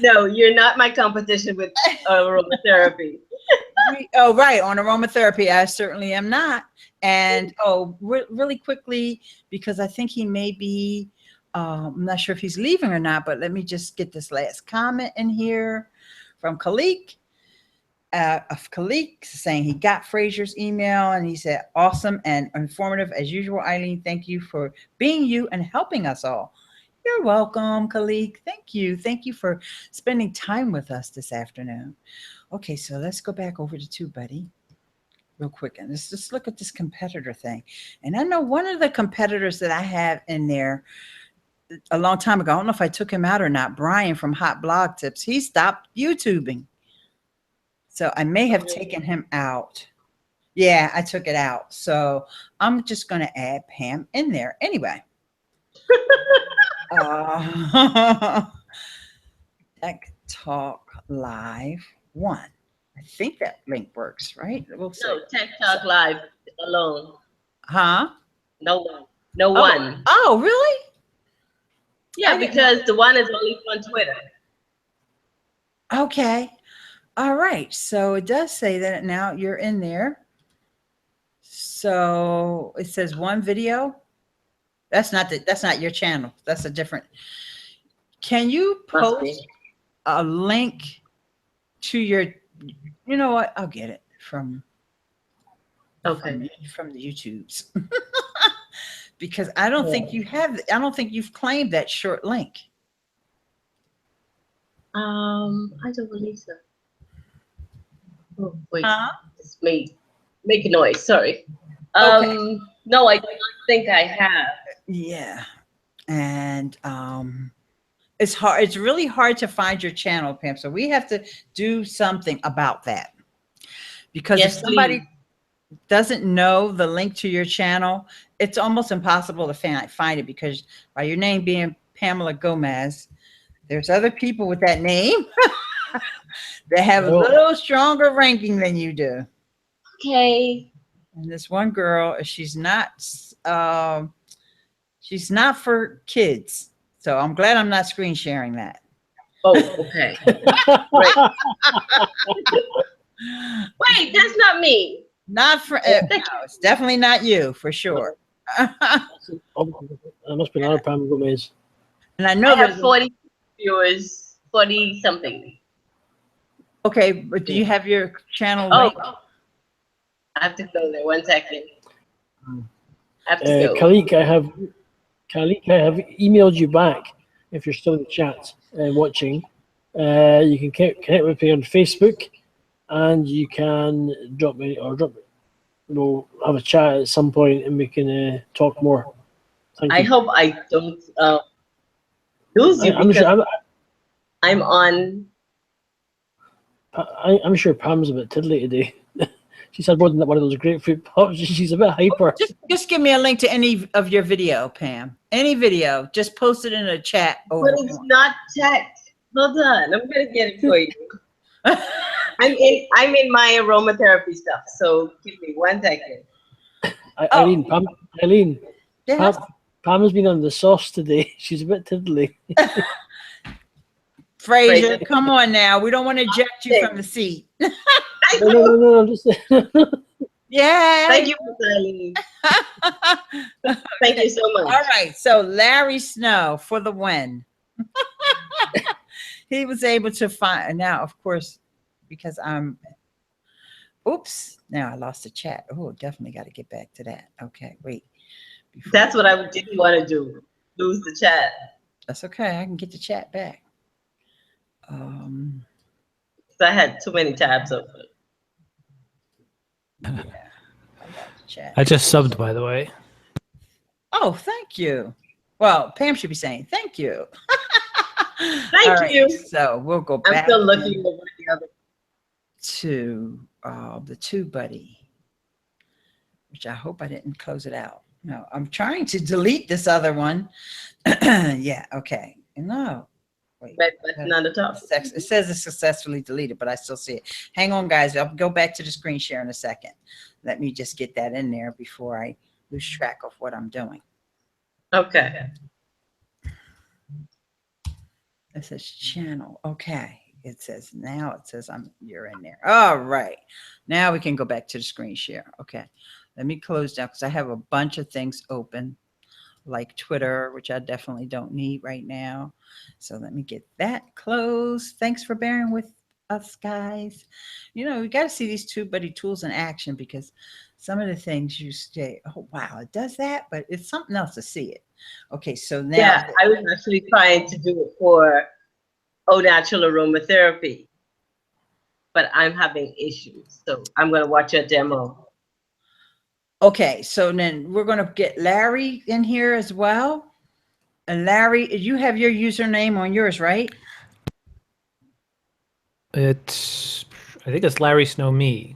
No, you're not my competition with aromatherapy. oh, right. On aromatherapy, I certainly am not. And really quickly, because I think he may be, I'm not sure if he's leaving or not, but let me just get this last comment in here from Khalik. Of Khalik saying he got Fraser's email and he said, awesome and informative as usual, Ileane. Thank you for being you and helping us all. You're welcome, Khalik. Thank you. Thank you for spending time with us this afternoon. Okay, so let's go back over to TubeBuddy real quick and let's just look at this competitor thing. And I know one of the competitors that I have in there a long time ago, I don't know if I took him out or not, Brian from Hot Blog Tips, he stopped YouTubing. So I may have taken him out. Yeah, I took it out. So I'm just going to add Pam in there anyway. Tech Talk Live 1. I think that link works, right? We'll see. No, Tech Talk Live alone. Huh? No one. No one. Oh, really? Yeah, because the one is only on Twitter. Okay. All right. So it does say that now you're in there. So it says one video. That's not your channel. That's a different. Can you post a link to your, you know what? I'll get it from the YouTubes. Because I don't think you have, I don't think you've claimed that short link. I don't believe so. Oh, wait. Huh? Just make a noise. Sorry. Okay. No, I don't think I have. Yeah. And it's hard. It's really hard to find your channel, Pam. So we have to do something about that. Because if somebody doesn't know the link to your channel, it's almost impossible to find it because by your name being Pamela Gomez, there's other people with that name that have a little stronger ranking than you do. Okay. And this one girl, she's not for kids. So I'm glad I'm not screen sharing that. Oh, okay. Wait, that's not me. Not for no, it's definitely not you for sure. That must be another Pam Gomez. And I know I have 40 viewers, 40 something. Okay, but do you have your channel link? I have to go there. 1 second. I have to go. Khalik, I have emailed you back if you're still in the chat watching. You can connect with me on Facebook, and you can drop me. We'll have a chat at some point, and we can talk more. Thank you. I hope I don't lose you because I'm on. I'm sure Pam's a bit tiddly today. She's had more than one of those grapefruit pops. She's a bit hyper. Just give me a link to any of your video, Pam. Any video. Just post it in a chat. But it's not tech. Hold on. I'm going to get it for you. I'm in my aromatherapy stuff. So give me 1 second. Ileane, Pam has been on the sauce today. She's a bit tiddly. Fraser, come on now. We don't want to eject you from the seat. No, just yeah. Thank you, Ileane. Thank you so much. All right. So Larry Snow for the win. He was able to find, now, of course, because oops, now I lost the chat. Oh, definitely got to get back to that. Okay, wait. That's what I didn't want to do, lose the chat. That's okay. I can get the chat back. I had too many tabs open. Yeah, I got the chat. I just subbed, by the way. Oh, thank you. Well, Pam should be saying thank you. Thank you. So we'll go back. I'm still looking over the other to the TubeBuddy, which I hope I didn't close it out. No, I'm trying to delete this other one. Yeah, okay. No, wait. Red button on the top. It says it's successfully deleted, but I still see it. Hang on, guys. I'll go back to the screen share in a second. Let me just get that in there before I lose track of what I'm doing. Okay. It says channel. Okay. It says now it says you're in there. All right. Now we can go back to the screen share. Okay. Let me close down because I have a bunch of things open like Twitter, which I definitely don't need right now. So let me get that closed. Thanks for bearing with us, guys. You know, we got to see these TubeBuddy tools in action because some of the things you say, oh, wow, it does that, but it's something else to see it. Okay, so now. Yeah, I was actually trying to do it for Au Natural Aromatherapy, but I'm having issues. So I'm going to watch a demo. Okay, so then we're going to get Larry in here as well. And Larry, you have your username on yours, right? I think it's Larry Snow Me.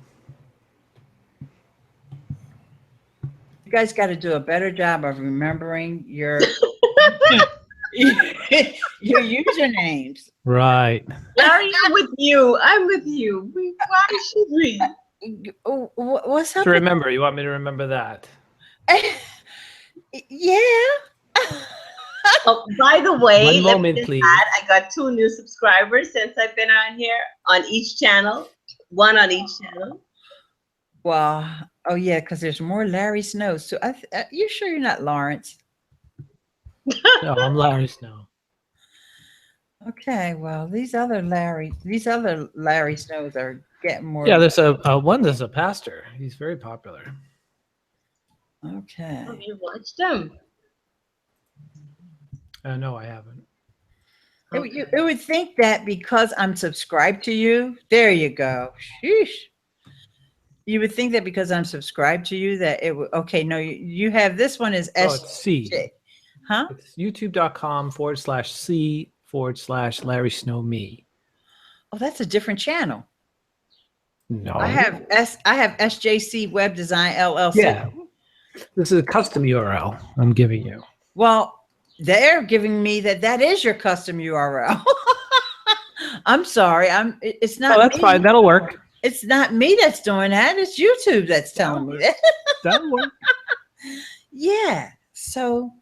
You guys got to do a better job of remembering your your usernames. Right. Larry, I'm with you. I'm with you. Why should we? What's up? To remember, you want me to remember that? Yeah. Oh, by the way, One moment, please. I got 2 new subscribers since I've been on here on each channel, 1 on each channel. Well, oh yeah, because there's more Larry Snows. So you sure you're not Lawrence? No, I'm Larry Snow. Okay, well, these other Larry Snows are getting more. Yeah, there's there's a pastor. He's very popular. Okay. Have you watched them? No, I haven't. It would think that because I'm subscribed to you, there you go. Sheesh. You would think that because I'm subscribed to you that it would, okay, no, you have, this one is Oh, it's C. Huh? It's youtube.com/C/Larry Snow Me. Oh, that's a different channel. No. I have SJC Web Design LLC. Yeah. This is a custom URL I'm giving you. Well, they're giving me that is your custom URL. I'm sorry. It's not. Oh, that's me. fine. That'll work. It's not me that's doing that. It's YouTube that's telling me that. That'll work. Yeah. So,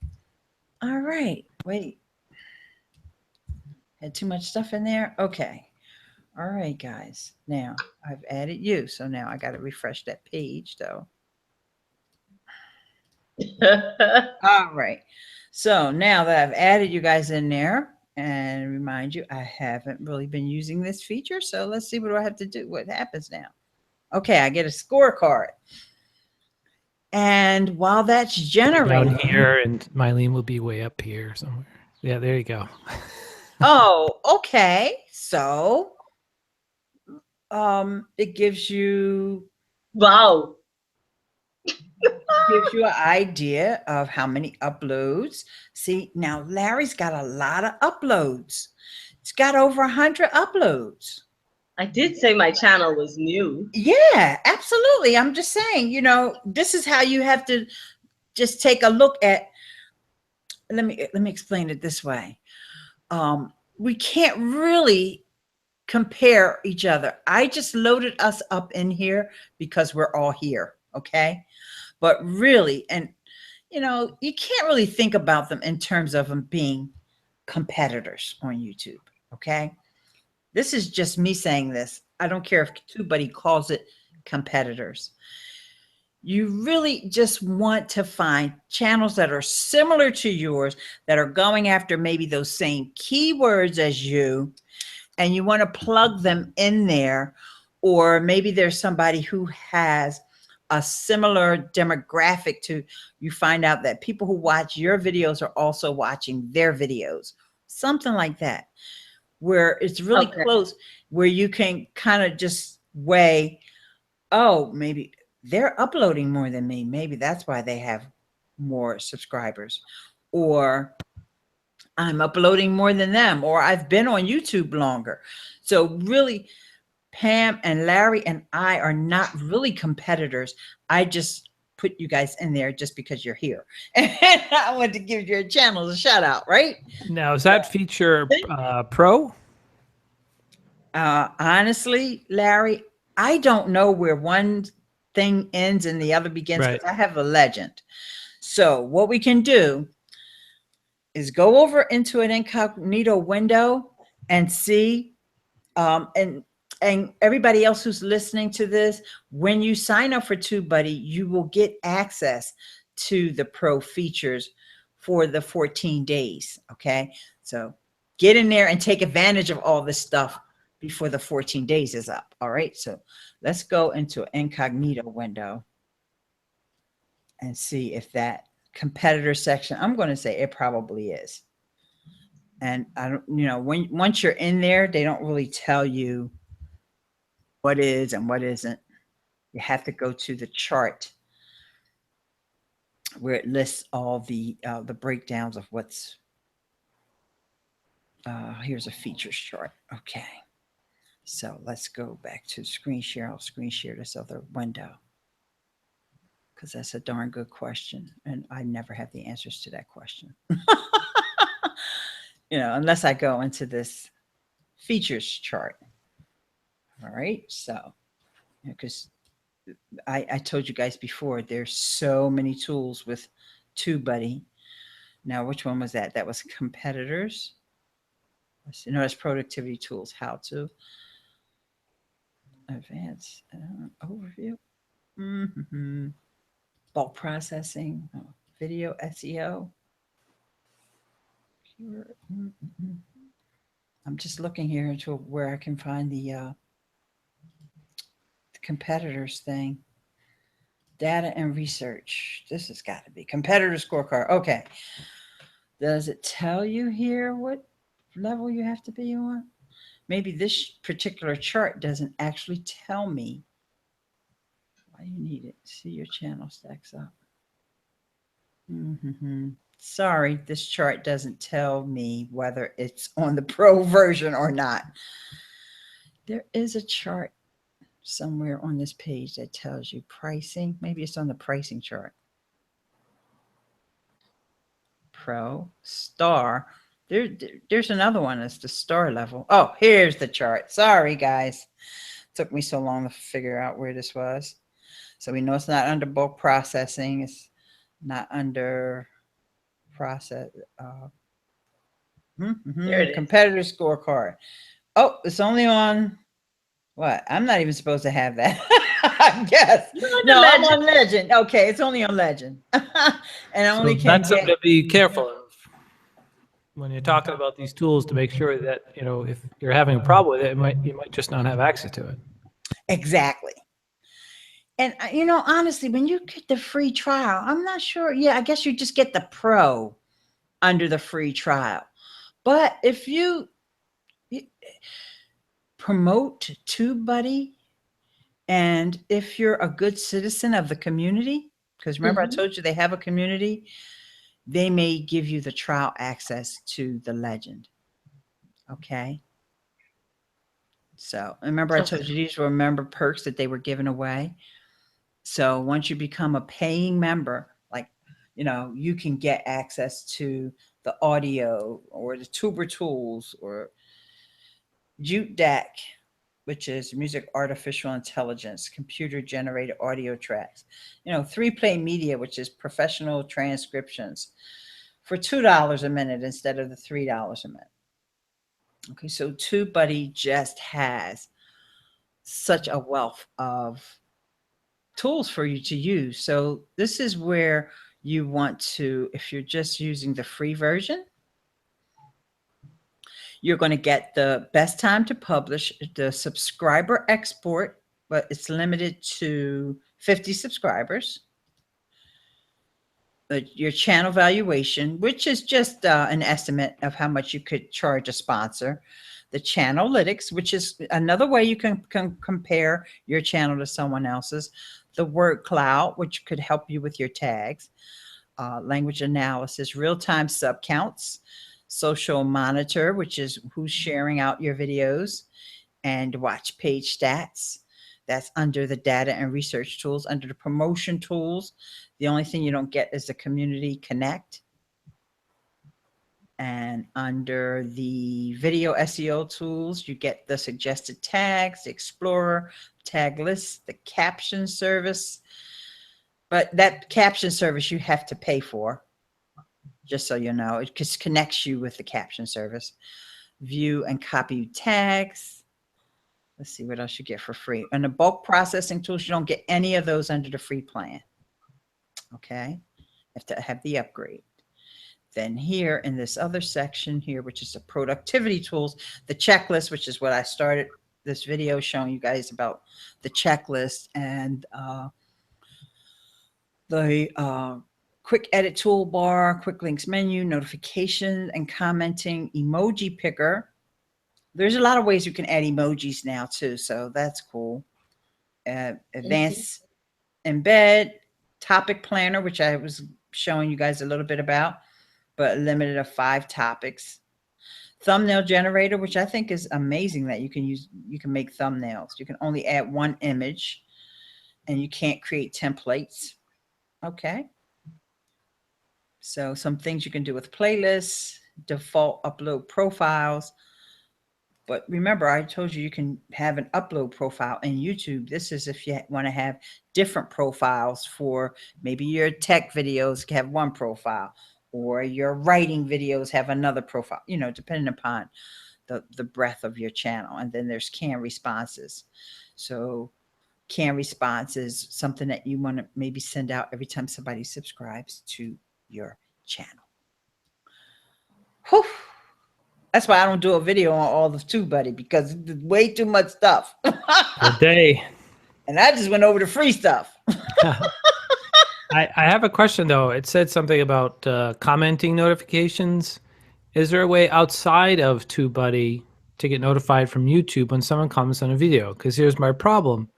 all right. Wait. Had too much stuff in there? Okay. All right, guys. Now, I've added you. So now I got to refresh that page, though. All right. So now that I've added you guys in there, and remind you, I haven't really been using this feature. So let's see what do I have to do. What happens now? Okay, I get a scorecard. And while that's generating down here, and Ileane will be way up here somewhere. Yeah, there you go. Oh, okay. So it gives you Wow. gives you an idea of how many uploads. See, now Larry's got a lot of uploads. It's got over 100 uploads. I did say my channel was new. Yeah, absolutely. I'm just saying, you know, this is how you have to just take a look at. Let me explain it this way. We can't really compare each other. I just loaded us up in here because we're all here. Okay. But really, and you know, you can't really think about them in terms of them being competitors on YouTube. Okay. This is just me saying this. I don't care if TubeBuddy calls it competitors. You really just want to find channels that are similar to yours, that are going after maybe those same keywords as you, and you want to plug them in there. Or maybe there's somebody who has a similar demographic to you, find out that people who watch your videos are also watching their videos, something like that, where it's really close, where you can kind of just weigh, oh, maybe they're uploading more than me. Maybe that's why they have more subscribers, or I'm uploading more than them, or I've been on YouTube longer. So really, Pam and Larry and I are not really competitors. I just put you guys in there just because you're here. And I wanted to give your channels a shout out, right? Now, is that feature pro? Honestly, Larry, I don't know where one thing ends and the other begins, because I have a legend. So what we can do is go over into an incognito window and see, and everybody else who's listening to this, when you sign up for TubeBuddy, you will get access to the pro features for the 14 days. Okay. So get in there and take advantage of all this stuff before the 14 days is up. All right. So let's go into an incognito window and see if that competitor section, I'm going to say it probably is. And I don't, once you're in there, they don't really tell you what is and what isn't. You have to go to the chart where it lists all the breakdowns of what's, here's a features chart. Okay. So let's go back to screen share. I'll screen share this other window because that's a darn good question. And I never have the answers to that question. Unless I go into this features chart. All right. So, because I told you guys before, there's so many tools with TubeBuddy. Now, which one was that? That was competitors. That's productivity tools. How to advance overview. Bulk processing, video SEO. I'm just looking here into where I can find the competitors thing. Data and research. This has got to be competitor scorecard. Okay. Does it tell you here what level you have to be on? Maybe this particular chart doesn't actually tell me. Why do you need it? See your channel stacks up. Sorry, this chart doesn't tell me whether it's on the pro version or not. There is a chart somewhere on this page that tells you pricing. Maybe it's on the pricing chart. Pro, star. There's another one that's the star level. Oh, here's the chart. Sorry, guys. Took me so long to figure out where this was. So we know it's not under bulk processing. It's not under process. Competitor scorecard. Oh, it's only on what? I'm not even supposed to have that. I guess. No, I'm on Legend. Okay, it's only on Legend. And I only can that's something to be careful of when you're talking about these tools, to make sure that, if you're having a problem with it, you might just not have access to it. Exactly. And honestly, when you get the free trial, I'm not sure. Yeah, I guess you just get the pro under the free trial. But if you promote TubeBuddy, and if you're a good citizen of the community, because remember I told you they have a community, they may give you the trial access to the Legend. Okay. So remember I told you these were member perks that they were giving away. So once you become a paying member, like, you can get access to the audio or the tuber tools or Jute Deck, which is music artificial intelligence, computer generated audio tracks, 3Play Media, which is professional transcriptions for $2 a minute instead of the $3 a minute. Okay, so TubeBuddy just has such a wealth of tools for you to use. So this is where you want to, if you're just using the free version, you're going to get the best time to publish, the subscriber export, but it's limited to 50 subscribers. Your channel valuation, which is just an estimate of how much you could charge a sponsor. The Channelytics, which is another way you can compare your channel to someone else's. The word cloud, which could help you with your tags. Language analysis, real-time sub counts. Social monitor, which is who's sharing out your videos. And watch page stats. That's under the data and research tools. Under the promotion tools, the only thing you don't get is the community connect. And under the video SEO tools, you get the suggested tags, the Explorer, tag list, the caption service. But that caption service you have to pay for, just so you know. It just connects you with the caption service. view and copy text. Let's see what else you get for free. And the bulk processing tools, you don't get any of those under the free plan. Okay, you have to have the upgrade. Then here in this other section here, which is the productivity tools, the checklist, which is what I started this video showing you guys about the checklist, and the quick edit toolbar, quick links menu, notification and commenting, emoji picker. There's a lot of ways you can add emojis now too, so that's cool. Advanced embed, topic planner, which I was showing you guys a little bit about, but limited of 5 topics. Thumbnail generator, which I think is amazing that you can use. You can make thumbnails. You can only add 1 image, and you can't create templates. Okay. So some things you can do with playlists, default upload profiles. But remember, I told you you can have an upload profile in YouTube. This is if you want to have different profiles for maybe your tech videos have one profile, or your writing videos have another profile, you know, depending upon the breadth of your channel. And then there's canned responses. So canned response is something that you want to maybe send out every time somebody subscribes to your channel. Whew. That's why I don't do a video on all of TubeBuddy, because it's way too much stuff. A day. And I just went over the free stuff. I have a question though. It said something about commenting notifications. Is there a way outside of TubeBuddy to get notified from YouTube when someone comments on a video? Because here's my problem.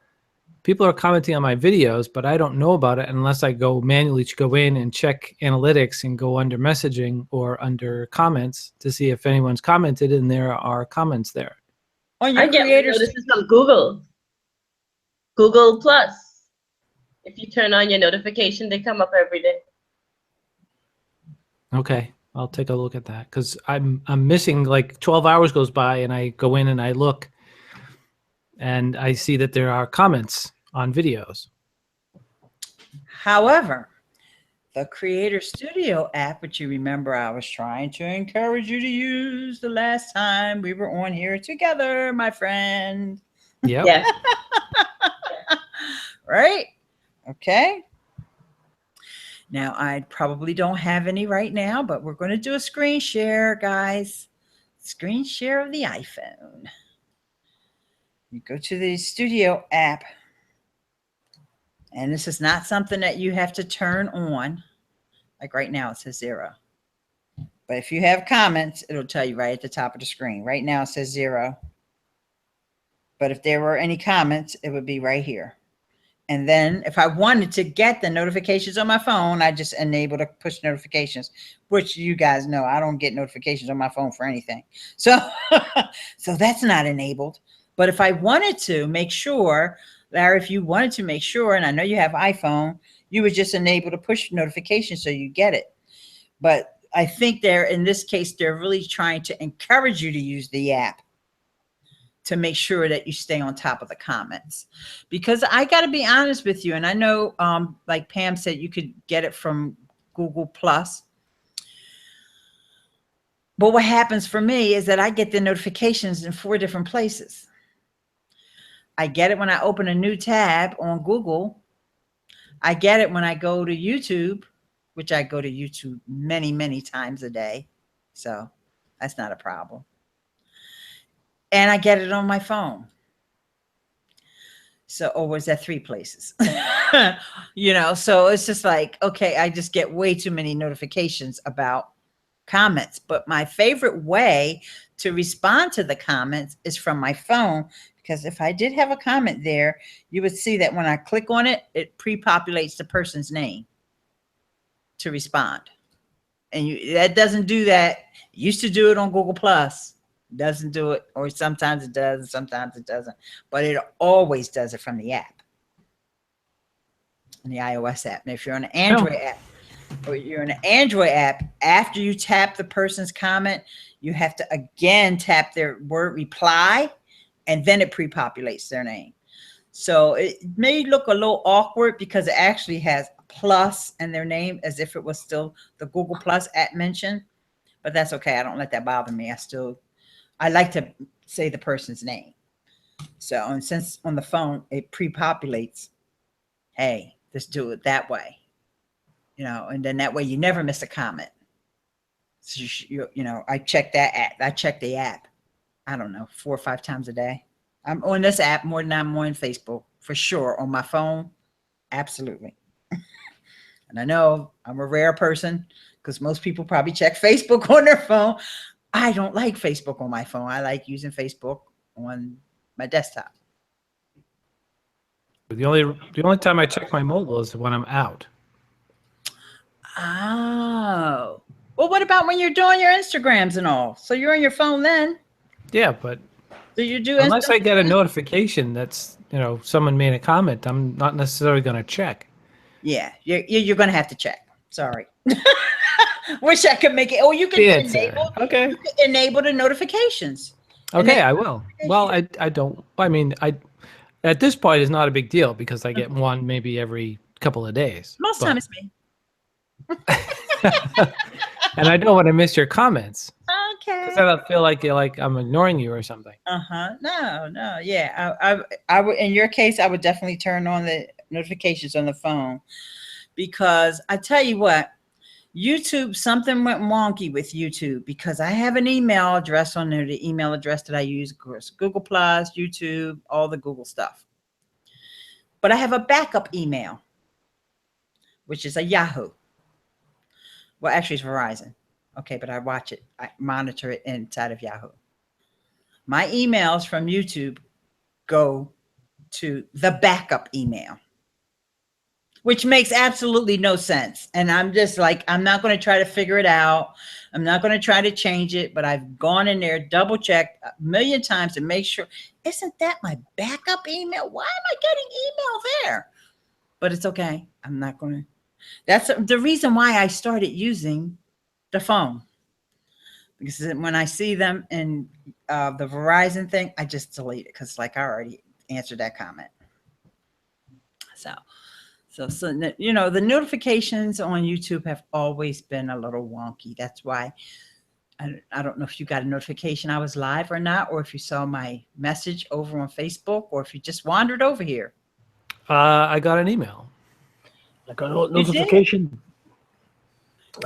People are commenting on my videos, but I don't know about it unless I go manually to go in and check analytics and go under messaging or under comments to see if anyone's commented, and there are comments there. On your I get creators, notices on Google Plus. If you turn on your notification, they come up every day. Okay, I'll take a look at that, because I'm missing, like 12 hours goes by and I go in and I look and I see that there are comments on videos. however, the Creator Studio app, which you remember I was trying to encourage you to use the last time we were on here together, my friend. Yep. Yeah. Right? Okay. Now, I probably don't have any right now, but we're going to do a screen share, guys. Screen share of the iPhone. You go to the Studio app, and this is not something that you have to turn on. Like right now, it says 0. But if you have comments, it'll tell you right at the top of the screen. Right now, it says 0. But if there were any comments, it would be right here. And then if I wanted to get the notifications on my phone, I just enable the push notifications, which you guys know I don't get notifications on my phone for anything. So, so that's not enabled. But if I wanted to make sure, Larry, if you wanted to make sure, and I know you have iPhone, you would just enable the push notifications so you get it. But I think they're, in this case, they're really trying to encourage you to use the app to make sure that you stay on top of the comments. Because I got to be honest with you, and I know, like Pam said, you could get it from Google Plus. But what happens for me is that I get the notifications in 4 different places. I get it when I open a new tab on Google. I get it when I go to YouTube, which I go to YouTube many, many times a day. So that's not a problem. And I get it on my phone. So, or was that 3 places? You know, so it's just like, okay, I just get way too many notifications about comments. But my favorite way to respond to the comments is from my phone, because if I did have a comment there, you would see that when I click on it, it pre-populates the person's name to respond. And that doesn't do that. It used to do it on Google Plus. Doesn't do it, or sometimes it does, and sometimes it doesn't. But it always does it from the app, in the iOS app. And if you're on an Android app, or you're in an Android app, after you tap the person's comment, you have to again tap their word reply, and then it pre-populates their name. So it may look a little awkward because it actually has a plus in their name as if it was still the Google Plus app mentioned, but that's okay. I don't let that bother me. I like to say the person's name. So, and since on the phone it pre-populates, hey, let's do it that way, you know, and then that way you never miss a comment. So you know, I check that app. I check the app, I don't know, 4 or 5 times a day. I'm on this app more than I'm on Facebook, for sure. On my phone, absolutely. And I know I'm a rare person because most people probably check Facebook on their phone. I don't like Facebook on my phone. I like using Facebook on my desktop. The only time I check my mobile is when I'm out. Oh. Well, what about when you're doing your Instagrams and all? So you're on your phone then? Yeah, but Do you do unless I get a notification that's, you know, someone made a comment, I'm not necessarily going to check. Yeah, you're going to have to check. Sorry. Wish I could make it. Oh, you can enable. Okay. You can enable the notifications. Okay, I will. Well, I don't. I mean, at this point it's not a big deal because I get one maybe every couple of days. Most time it's me. And I don't want to miss your comments. Okay. Because I don't feel like I'm ignoring you or something. No. Yeah, I would. In your case, I would definitely turn on the notifications on the phone, because I tell you what, YouTube, something went wonky with YouTube, because I have an email address on there, the email address that I use, of course, Google Plus, YouTube, all the Google stuff. But I have a backup email, which is a Yahoo. Well, actually, it's Verizon. Okay, but I watch it. I monitor it inside of Yahoo. My emails from YouTube go to the backup email, which makes absolutely no sense. And I'm just like, I'm not going to try to figure it out. I'm not going to try to change it, but I've gone in there, double checked a million times to make sure, isn't that my backup email? Why am I getting email there? But it's okay. I'm not going to. That's the reason why I started using the phone. Because when I see them in the Verizon thing, I just delete it, because like I already answered that comment. So you know, the notifications on YouTube have always been a little wonky. That's why I don't know if you got a notification I was live or not, or if you saw my message over on Facebook, or if you just wandered over here. I got an email. I got a notification.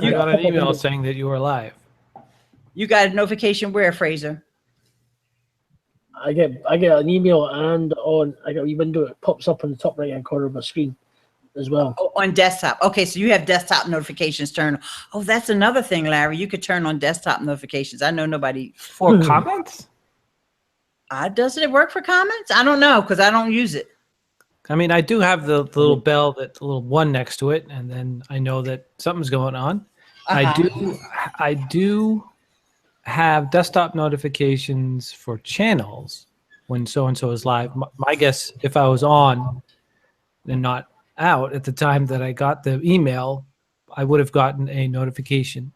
I got an email saying that you were live. You got a notification where, Fraser? I get an email, and I got a window. It pops up on the top right hand corner of my screen as well. Oh, on desktop. Okay, so you have desktop notifications turned. Oh, that's another thing, Larry. You could turn on desktop notifications. I know nobody for comments. Doesn't it work for comments? I don't know, because I don't use it. I mean, I do have the little bell, that the little one next to it, and then I know that something's going on. I do have desktop notifications for channels when so-and-so is live. My guess, if I was on and not out at the time that I got the email, I would have gotten a notification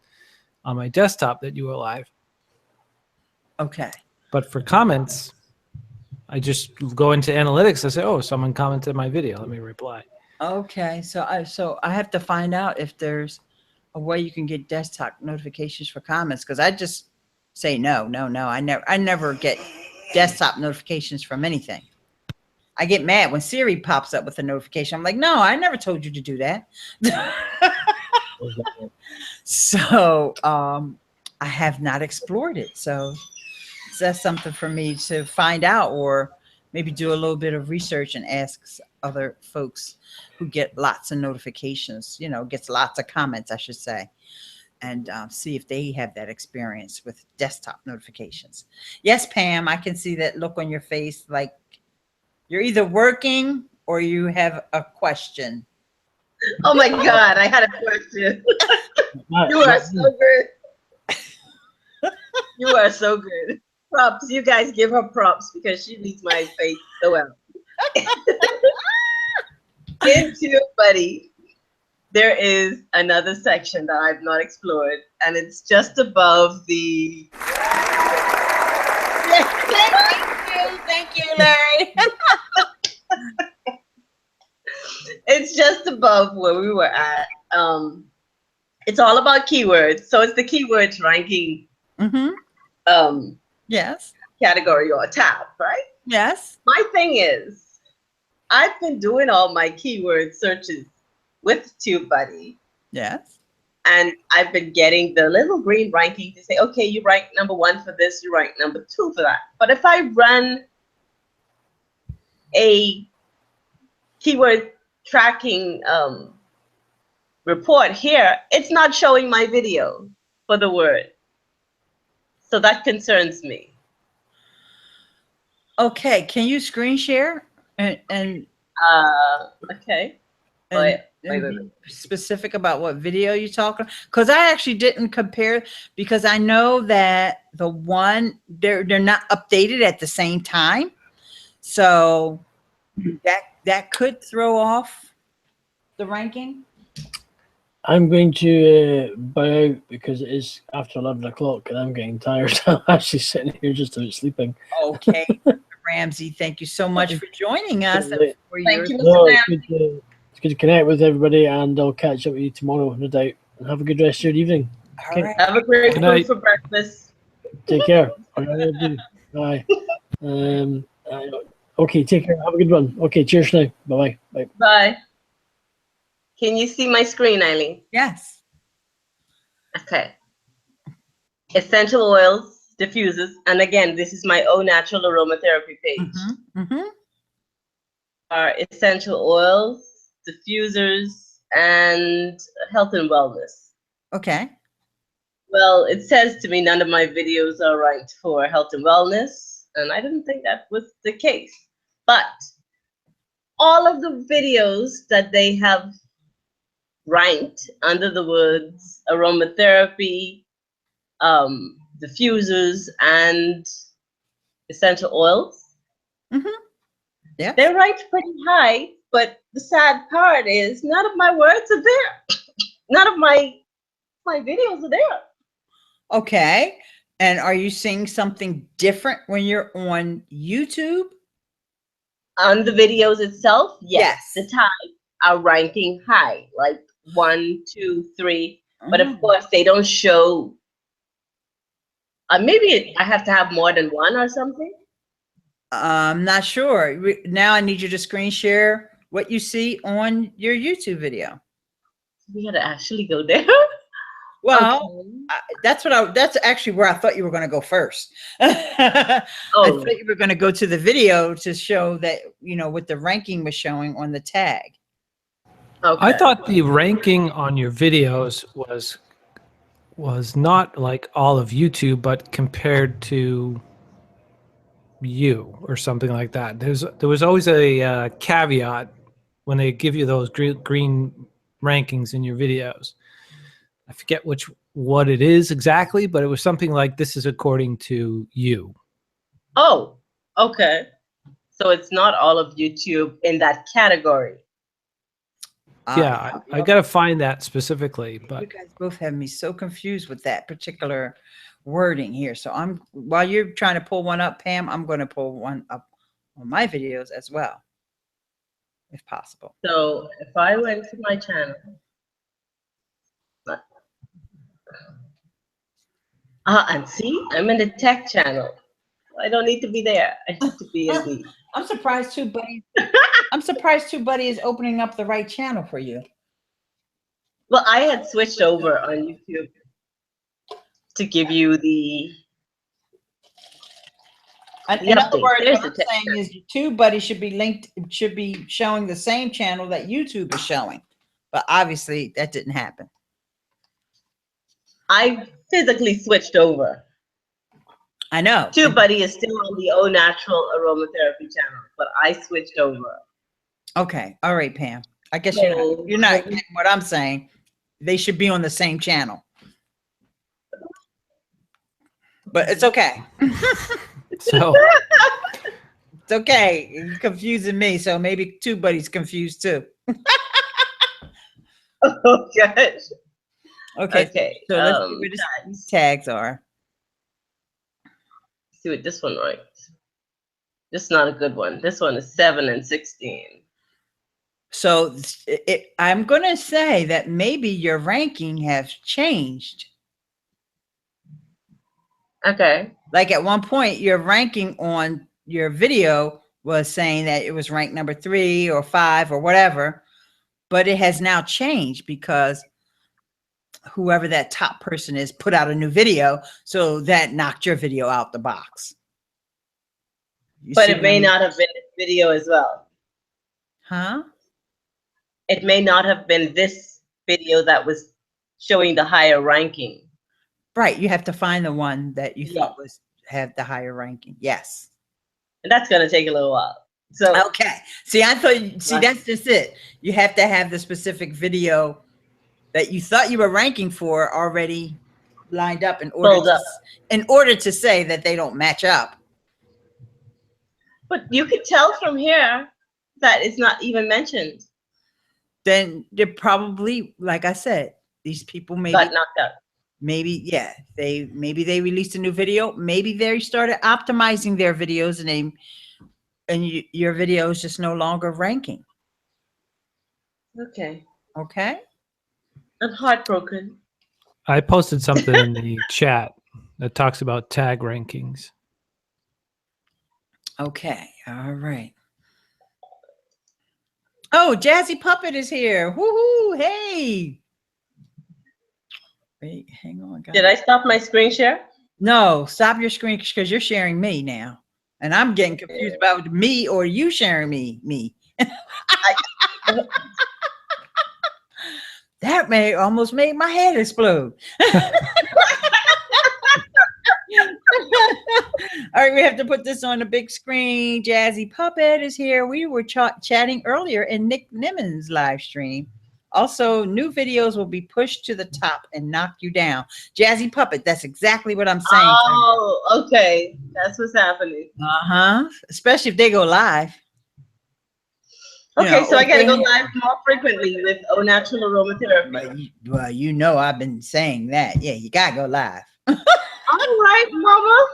on my desktop that you were live. Okay. But for comments, I just go into analytics. I say, oh, someone commented my video. Let me reply. Okay. So I have to find out if there's a way you can get desktop notifications for comments, because I just say no. I never get desktop notifications from anything. I get mad when Siri pops up with a notification. I'm like, no, I never told you to do that. So I have not explored it. So that's something for me to find out, or maybe do a little bit of research and ask other folks who get lots of notifications, you know, gets lots of comments, I should say, and see if they have that experience with desktop notifications. Yes, Pam, I can see that look on your face, like you're either working or you have a question. Oh my God, I had a question. You are so good. You are so good. Props. You guys give her props, because she reads my face so well. In TubeBuddy, there is another section that I've not explored, and it's just above the. Thank you, Larry. It's just above where we were at. It's all about keywords, so it's the keywords ranking. Yes. category or tab, right? Yes. My thing is, I've been doing all my keyword searches with TubeBuddy, Yes. and I've been getting the little green ranking to say, okay, you rank #1 for this, you rank #2 for that. But if I run a keyword tracking report here, it's not showing my video for the word. So that concerns me. Okay. Can you screen share and Okay. and, Wait. be specific about what video you're talking? Because I actually didn't compare, because I know that the one they're not updated at the same time, so that could throw off the ranking. I'm going to bow out because it is after 11 o'clock and I'm getting tired. I'm actually sitting here just about sleeping. Okay, Ramsey, thank you so much for joining us. And for Thank you, Mr. No, Ram. it's good to connect with everybody, and I'll catch up with you tomorrow, no doubt. And have a good rest of your evening. All right. Have a great Good food night. for breakfast. Take care. I do. Bye. Okay, take care. Have a good one. Okay, cheers now. Bye-bye. Bye. Bye. Can you see my screen, Ileane? Yes. Okay. Essential oils, diffusers, and again, this is my own natural aromatherapy page. Are essential oils, diffusers, and health and wellness. Okay. Well, it says to me none of my videos are ranked for health and wellness, and I didn't think that was the case. But all of the videos that they have ranked under the words aromatherapy, diffusers, and essential oils, Yeah. they're ranked pretty high. But the sad part is none of my words are there. None of my videos are there. Okay. And are you seeing something different when you're on YouTube? On the videos itself, yes. Yes. The tags are ranking high, like 1, 2, 3. But of course, they don't show. Maybe I have to have more than one or something. I'm not sure. Now I need you to screen share what you see on your YouTube video. We gotta actually go there. Well, Okay. that's actually where I thought you were going to go first. I thought you were going to go to the video to show that, what the ranking was showing on the tag. Okay. I thought the ranking on your videos was not like all of YouTube, but compared to you or something like that. There was always a caveat when they give you those green rankings in your videos. I forget what it is exactly, but it was something like this is according to you. Oh, okay. So it's not all of YouTube in that category. Yeah, I got to find that specifically. But you guys both have me so confused with that particular wording here. So while you're trying to pull one up, Pam, I'm going to pull one up on my videos as well, if possible. So if I went to my channel, and see, I'm in the tech channel. I don't need to be there. I need to be in the. I'm surprised TubeBuddy. I'm surprised TubeBuddy is opening up the right channel for you. Well, I had switched over on YouTube to give you the. In other words, what I'm saying is TubeBuddy should be showing the same channel that YouTube is showing, but obviously that didn't happen. I physically switched over. I know. TubeBuddy is still on the Au Natural Aromatherapy channel, but I switched over. Okay. All right, Pam. I guess you're not getting what I'm saying. They should be on the same channel. But it's okay. So it's okay. You're confusing me, so maybe TubeBuddy's confused too. Oh gosh. Okay. So let's see where the tags are. See what this one writes. This is not a good one. This one is 7 and 16. So I'm going to say that maybe your ranking has changed. Okay. Like at one point, your ranking on your video was saying that it was ranked number 3 or 5 or whatever, but it has now changed because whoever that top person is put out a new video, so that knocked your video out the box. But it may not have been this video as well. Huh? It may not have been this video that was showing the higher ranking. Right. You have to find the one that you thought was have the higher ranking. Yes. And that's going to take a little while. So okay. See, I thought, see, that's just it. You have to have the specific video that you thought you were ranking for already lined up in order to say that they don't match up. But you could tell from here that it's not even mentioned. Then they're probably, like I said, these people maybe got knocked out. Maybe, yeah, maybe they released a new video. Maybe they started optimizing their videos and your video is just no longer ranking. Okay. Okay. I'm heartbroken. I posted something in the chat that talks about tag rankings. Okay. All right. Oh, Jazzy Puppet is here. Woohoo! Hey. Wait, hang on, guys. Did I stop my screen share? No, stop your screen because you're sharing me now, and I'm getting confused about me or you sharing me. That may almost made my head explode. All right, we have to put this on the big screen. Jazzy Puppet is here. We were chatting earlier in Nick Nimmons' live stream. Also, new videos will be pushed to the top and knock you down. Jazzy Puppet, that's exactly what I'm saying. Oh, okay. That's what's happening. Uh-huh. Especially if they go live. Okay, so I got to go live more frequently with Au Natural Aromatherapy. Well, you know I've been saying that. Yeah, you got to go live. All right, Mama.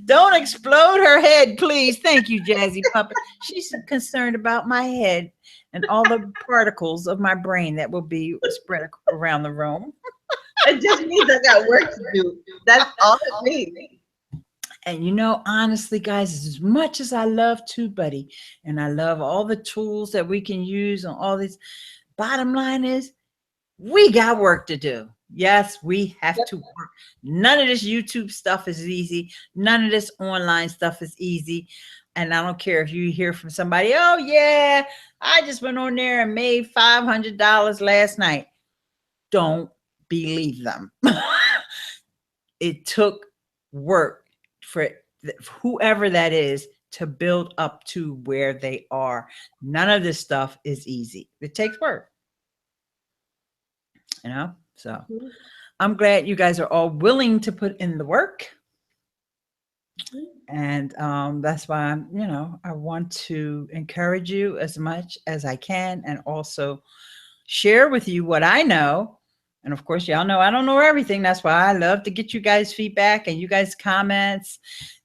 Don't explode her head, please. Thank you, Jazzy Puppet. She's concerned about my head and all the particles of my brain that will be spread around the room. It just means I got work to do. That's all it means. And you know, honestly, guys, as much as I love TubeBuddy and I love all the tools that we can use and all this, bottom line is we got work to do. Yes, we have to work. None of this YouTube stuff is easy. None of this online stuff is easy. And I don't care if you hear from somebody, oh, yeah, I just went on there and made $500 last night. Don't believe them. It took work for whoever that is to build up to where they are. None of this stuff is easy. It takes work. You know? So I'm glad you guys are all willing to put in the work. And that's why I'm, you know, I want to encourage you as much as I can and also share with you what I know. And of course, y'all know I don't know everything. That's why I love to get you guys feedback and you guys comments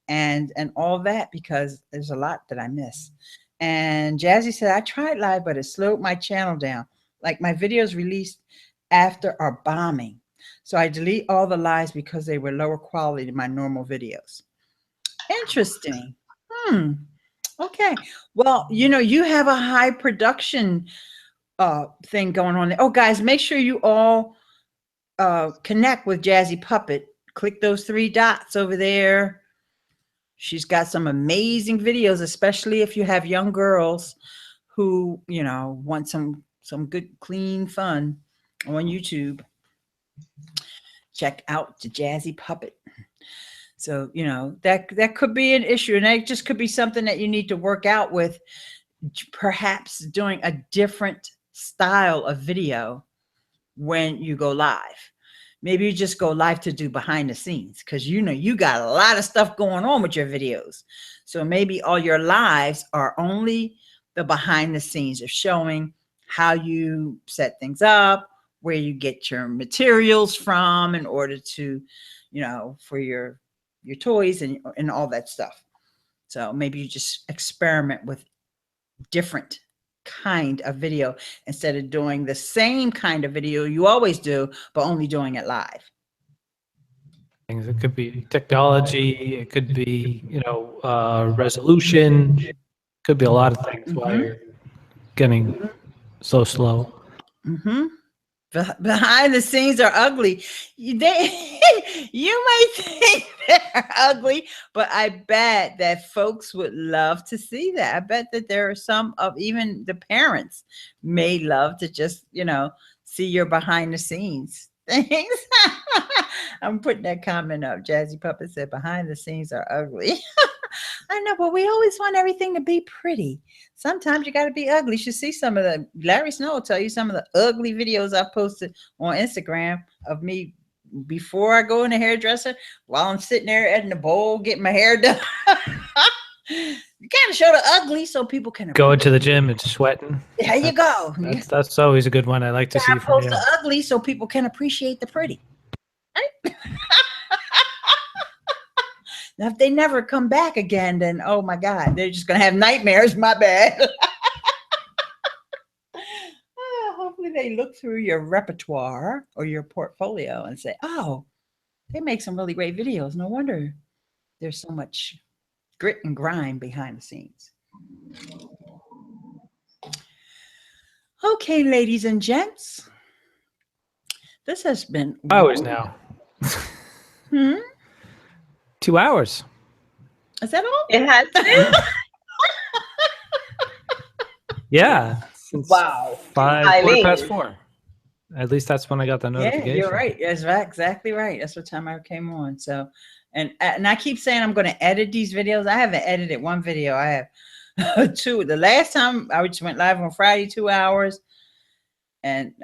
and all that, because there's a lot that I miss. And Jazzy said, I tried live, but it slowed my channel down. Like my videos released after our bombing. So I delete all the lives because they were lower quality than my normal videos. Interesting. Okay. Well, you know, you have a high production thing going on there. Oh, guys, make sure you all connect with Jazzy Puppet. Click those 3 dots over there. She's got some amazing videos, especially if you have young girls who, you know, want some good, clean fun on YouTube. Check out the Jazzy Puppet. So, you know, that could be an issue, and that just could be something that you need to work out with, perhaps doing a different style of video when you go live. Maybe you just go live to do behind the scenes, because you know you got a lot of stuff going on with your videos. So maybe all your lives are only the behind the scenes of showing how you set things up, where you get your materials from in order to, you know, for your toys and all that stuff. So maybe you just experiment with different kind of video instead of doing the same kind of video you always do, but only doing it live. It could be technology. It could be, resolution. It could be a lot of things why you're getting so slow. Mm-hmm. Behind the scenes are ugly. You might think they're ugly, but I bet that folks would love to see that. I bet that there are some of even the parents may love to just, see your behind the scenes things. I'm putting that comment up. Jazzy Puppet said, behind the scenes are ugly. I know, but we always want everything to be pretty. Sometimes you got to be ugly. You should see some of the, Larry Snow will tell you some of the ugly videos I posted on Instagram of me before I go in the hairdresser while I'm sitting there at the bowl getting my hair done. You kind of show the ugly so people can Going to the gym and sweating. There you go. That's always a good one. I like to see from you. Post the ugly so people can appreciate the pretty. Right? Now, if they never come back again, then oh my God, they're just gonna have nightmares. My bad. Hopefully, they look through your repertoire or your portfolio and say, "Oh, they make some really great videos. No wonder there's so much grit and grime behind the scenes." Okay, ladies and gents, this has been hours now. 2 hours. Is that all? It has been. Yeah. Since Wow. 4:05. At least that's when I got the notification. Yeah, you're right. That's exactly right. That's what time I came on. So, and I keep saying I'm going to edit these videos. I haven't edited one video. I have two. The last time I just went live on Friday, 2 hours. And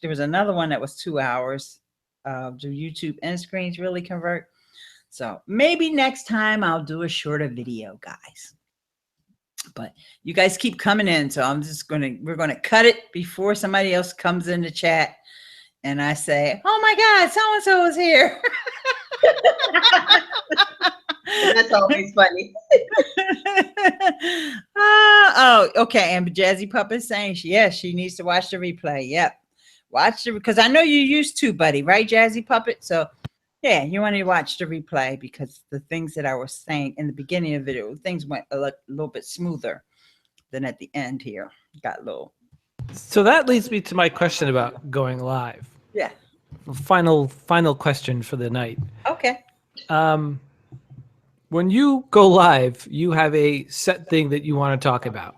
there was another one that was 2 hours. Do YouTube end screens really convert? So maybe next time I'll do a shorter video, guys. But you guys keep coming in. So we're going to cut it before somebody else comes in the chat. And I say, oh my God, so-and-so is here. That's always funny. Oh, okay. And Jazzy Puppet saying, yes, she needs to watch the replay. Yep. Watch it because I know you use TubeBuddy, right, Jazzy Puppet? So yeah, you want to watch the replay because the things that I was saying in the beginning of the video, things went a little bit smoother than at the end here. Got a little. So that leads me to my question about going live. Yeah. Final question for the night. Okay. When you go live, you have a set thing that you want to talk about.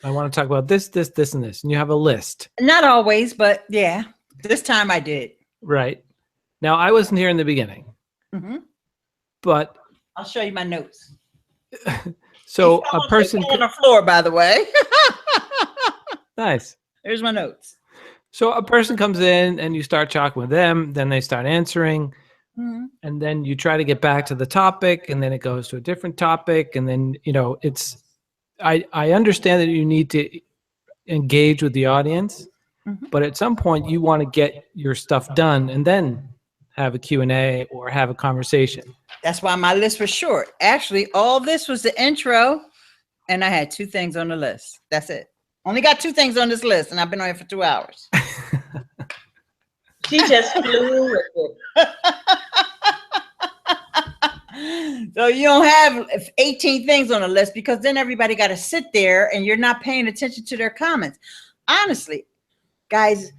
I want to talk about this, this, this, and this. And you have a list. Not always, but yeah. This time I did. Right. Now, I wasn't here in the beginning. Mm-hmm. But I'll show you my notes. So a person on the floor, by the way. Nice. There's my notes. So a person comes in and you start talking with them, then they start answering, and then you try to get back to the topic, and then it goes to a different topic, and then it's. I understand that you need to engage with the audience, but at some point you want to get your stuff done and then have a Q&A or have a conversation. That's why my list was short. Actually, all this was the intro, and I had 2 things on the list. That's it. Only got 2 things on this list, and I've been on here for 2 hours. She just flew with it. So you don't have 18 things on the list because then everybody got to sit there and you're not paying attention to their comments. Honestly, guys,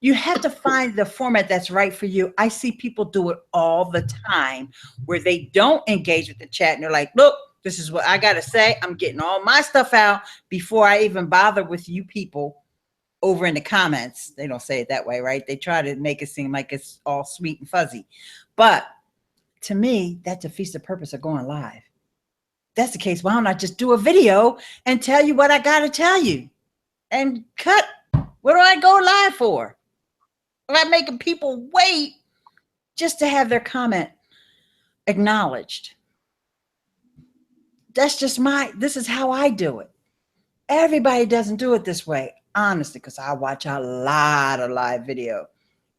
you have to find the format that's right for you. I see people do it all the time where they don't engage with the chat and they're like, look, this is what I got to say. I'm getting all my stuff out before I even bother with you people over in the comments. They don't say it that way, right? They try to make it seem like it's all sweet and fuzzy. But to me, that defeats the purpose of going live. If that's the case, why don't I just do a video and tell you what I got to tell you and cut? What do I go live for? Am I making people wait just to have their comment acknowledged? That's just this is how I do it. Everybody doesn't do it this way, honestly, because I watch a lot of live video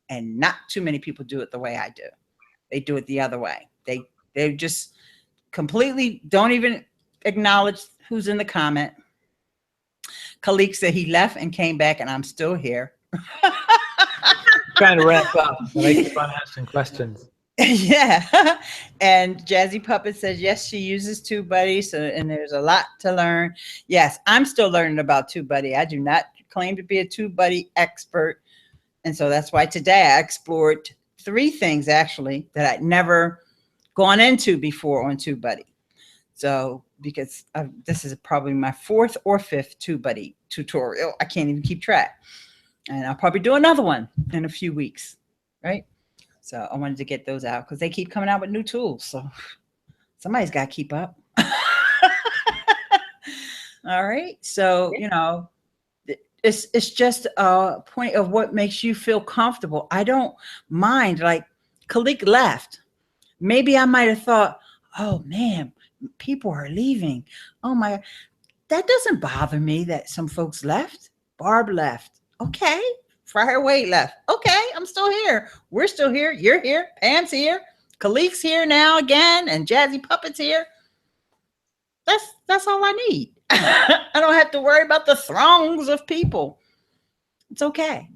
and not too many people do it the way I do. They do it the other way. They just completely don't even acknowledge who's in the comment. Khalik said he left and came back and I'm still here. Trying to wrap up, but I keep on asking questions. Yeah. And Jazzy Puppet says, yes, she uses TubeBuddy. So, and there's a lot to learn. Yes, I'm still learning about TubeBuddy. I do not claim to be a TubeBuddy expert. And so that's why today I explored 3 things actually that I'd never gone into before on TubeBuddy. So, because this is probably my 4th or 5th TubeBuddy tutorial. I can't even keep track. And I'll probably do another one in a few weeks, right? So I wanted to get those out because they keep coming out with new tools. So somebody's got to keep up. All right. So, you know, it's just a point of what makes you feel comfortable. I don't mind. Like Khalik left. Maybe I might have thought, oh man, people are leaving. Oh my, that doesn't bother me that some folks left. Barb left. Okay. Friar Wade left. Okay, I'm still here. We're still here. You're here. Pam's here. Khalik's here now again, and Jazzy Puppet's here. That's all I need. I don't have to worry about the throngs of people. It's okay.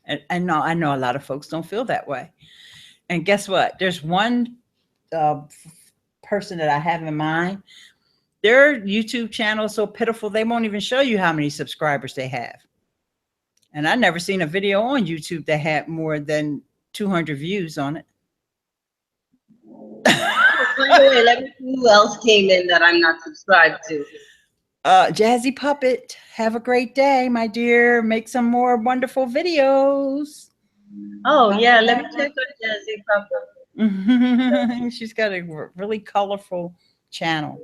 And I know a lot of folks don't feel that way. And guess what? There's one person that I have in mind. Their YouTube channel is so pitiful, they won't even show you how many subscribers they have. And I never seen a video on YouTube that had more than 200 views on it. By the way, let me see who else came in that I'm not subscribed to. Jazzy Puppet, have a great day, my dear. Make some more wonderful videos. Oh, yeah, let me check on Jazzy Puppet. She's got a really colorful channel.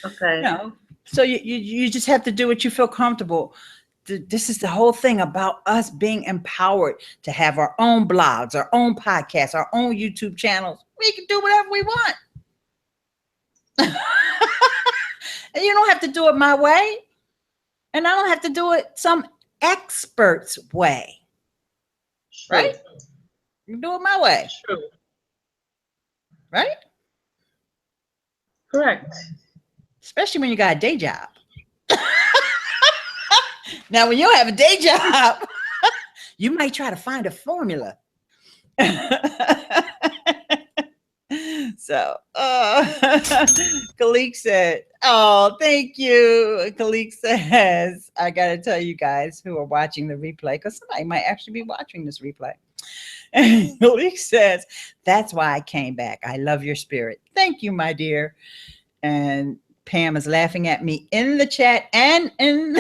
Okay. You know, so you just have to do what you feel comfortable. This is the whole thing about us being empowered to have our own blogs, our own podcasts, our own YouTube channels. We can do whatever we want. And you don't have to do it my way. And I don't have to do it some expert's way. True. Right? You do it my way. True. Right? Correct. Especially when you got a day job. Now, when you have a day job, you might try to find a formula. So, Khalik said, oh, thank you. Khalik says, I got to tell you guys who are watching the replay, because somebody might actually be watching this replay. And Khalik says, that's why I came back. I love your spirit. Thank you, my dear. And Pam is laughing at me in the chat and in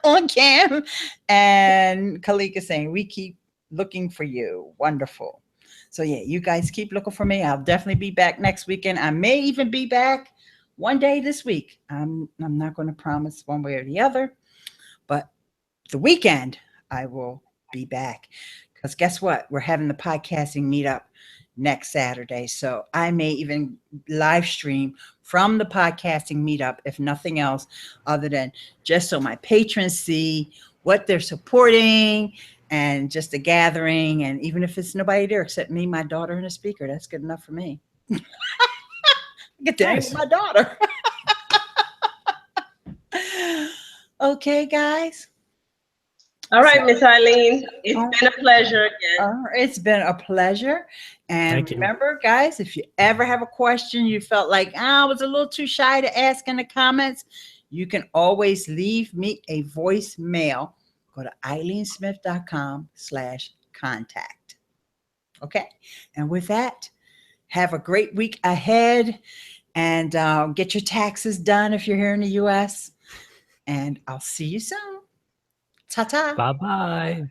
on cam. And Khalik is saying, we keep looking for you. Wonderful. So yeah, you guys keep looking for me. I'll definitely be back next weekend. I may even be back one day this week. I'm not going to promise one way or the other, but the weekend I will be back. Because guess what? We're having the podcasting meetup next Saturday. So I may even live stream from the podcasting meetup, if nothing else, other than just so my patrons see what they're supporting and just a gathering. And even if it's nobody there except me, my daughter, and a speaker, that's good enough for me. I get to hang with my daughter. Okay, guys. All right, Miss Ileane. It's been a pleasure again. It's been a pleasure. And remember, guys, if you ever have a question you felt like I was a little too shy to ask in the comments, you can always leave me a voicemail. Go to IleaneSmith.com/contact. Okay. And with that, have a great week ahead, and get your taxes done if you're here in the U.S. And I'll see you soon. Ta-ta. Bye-bye.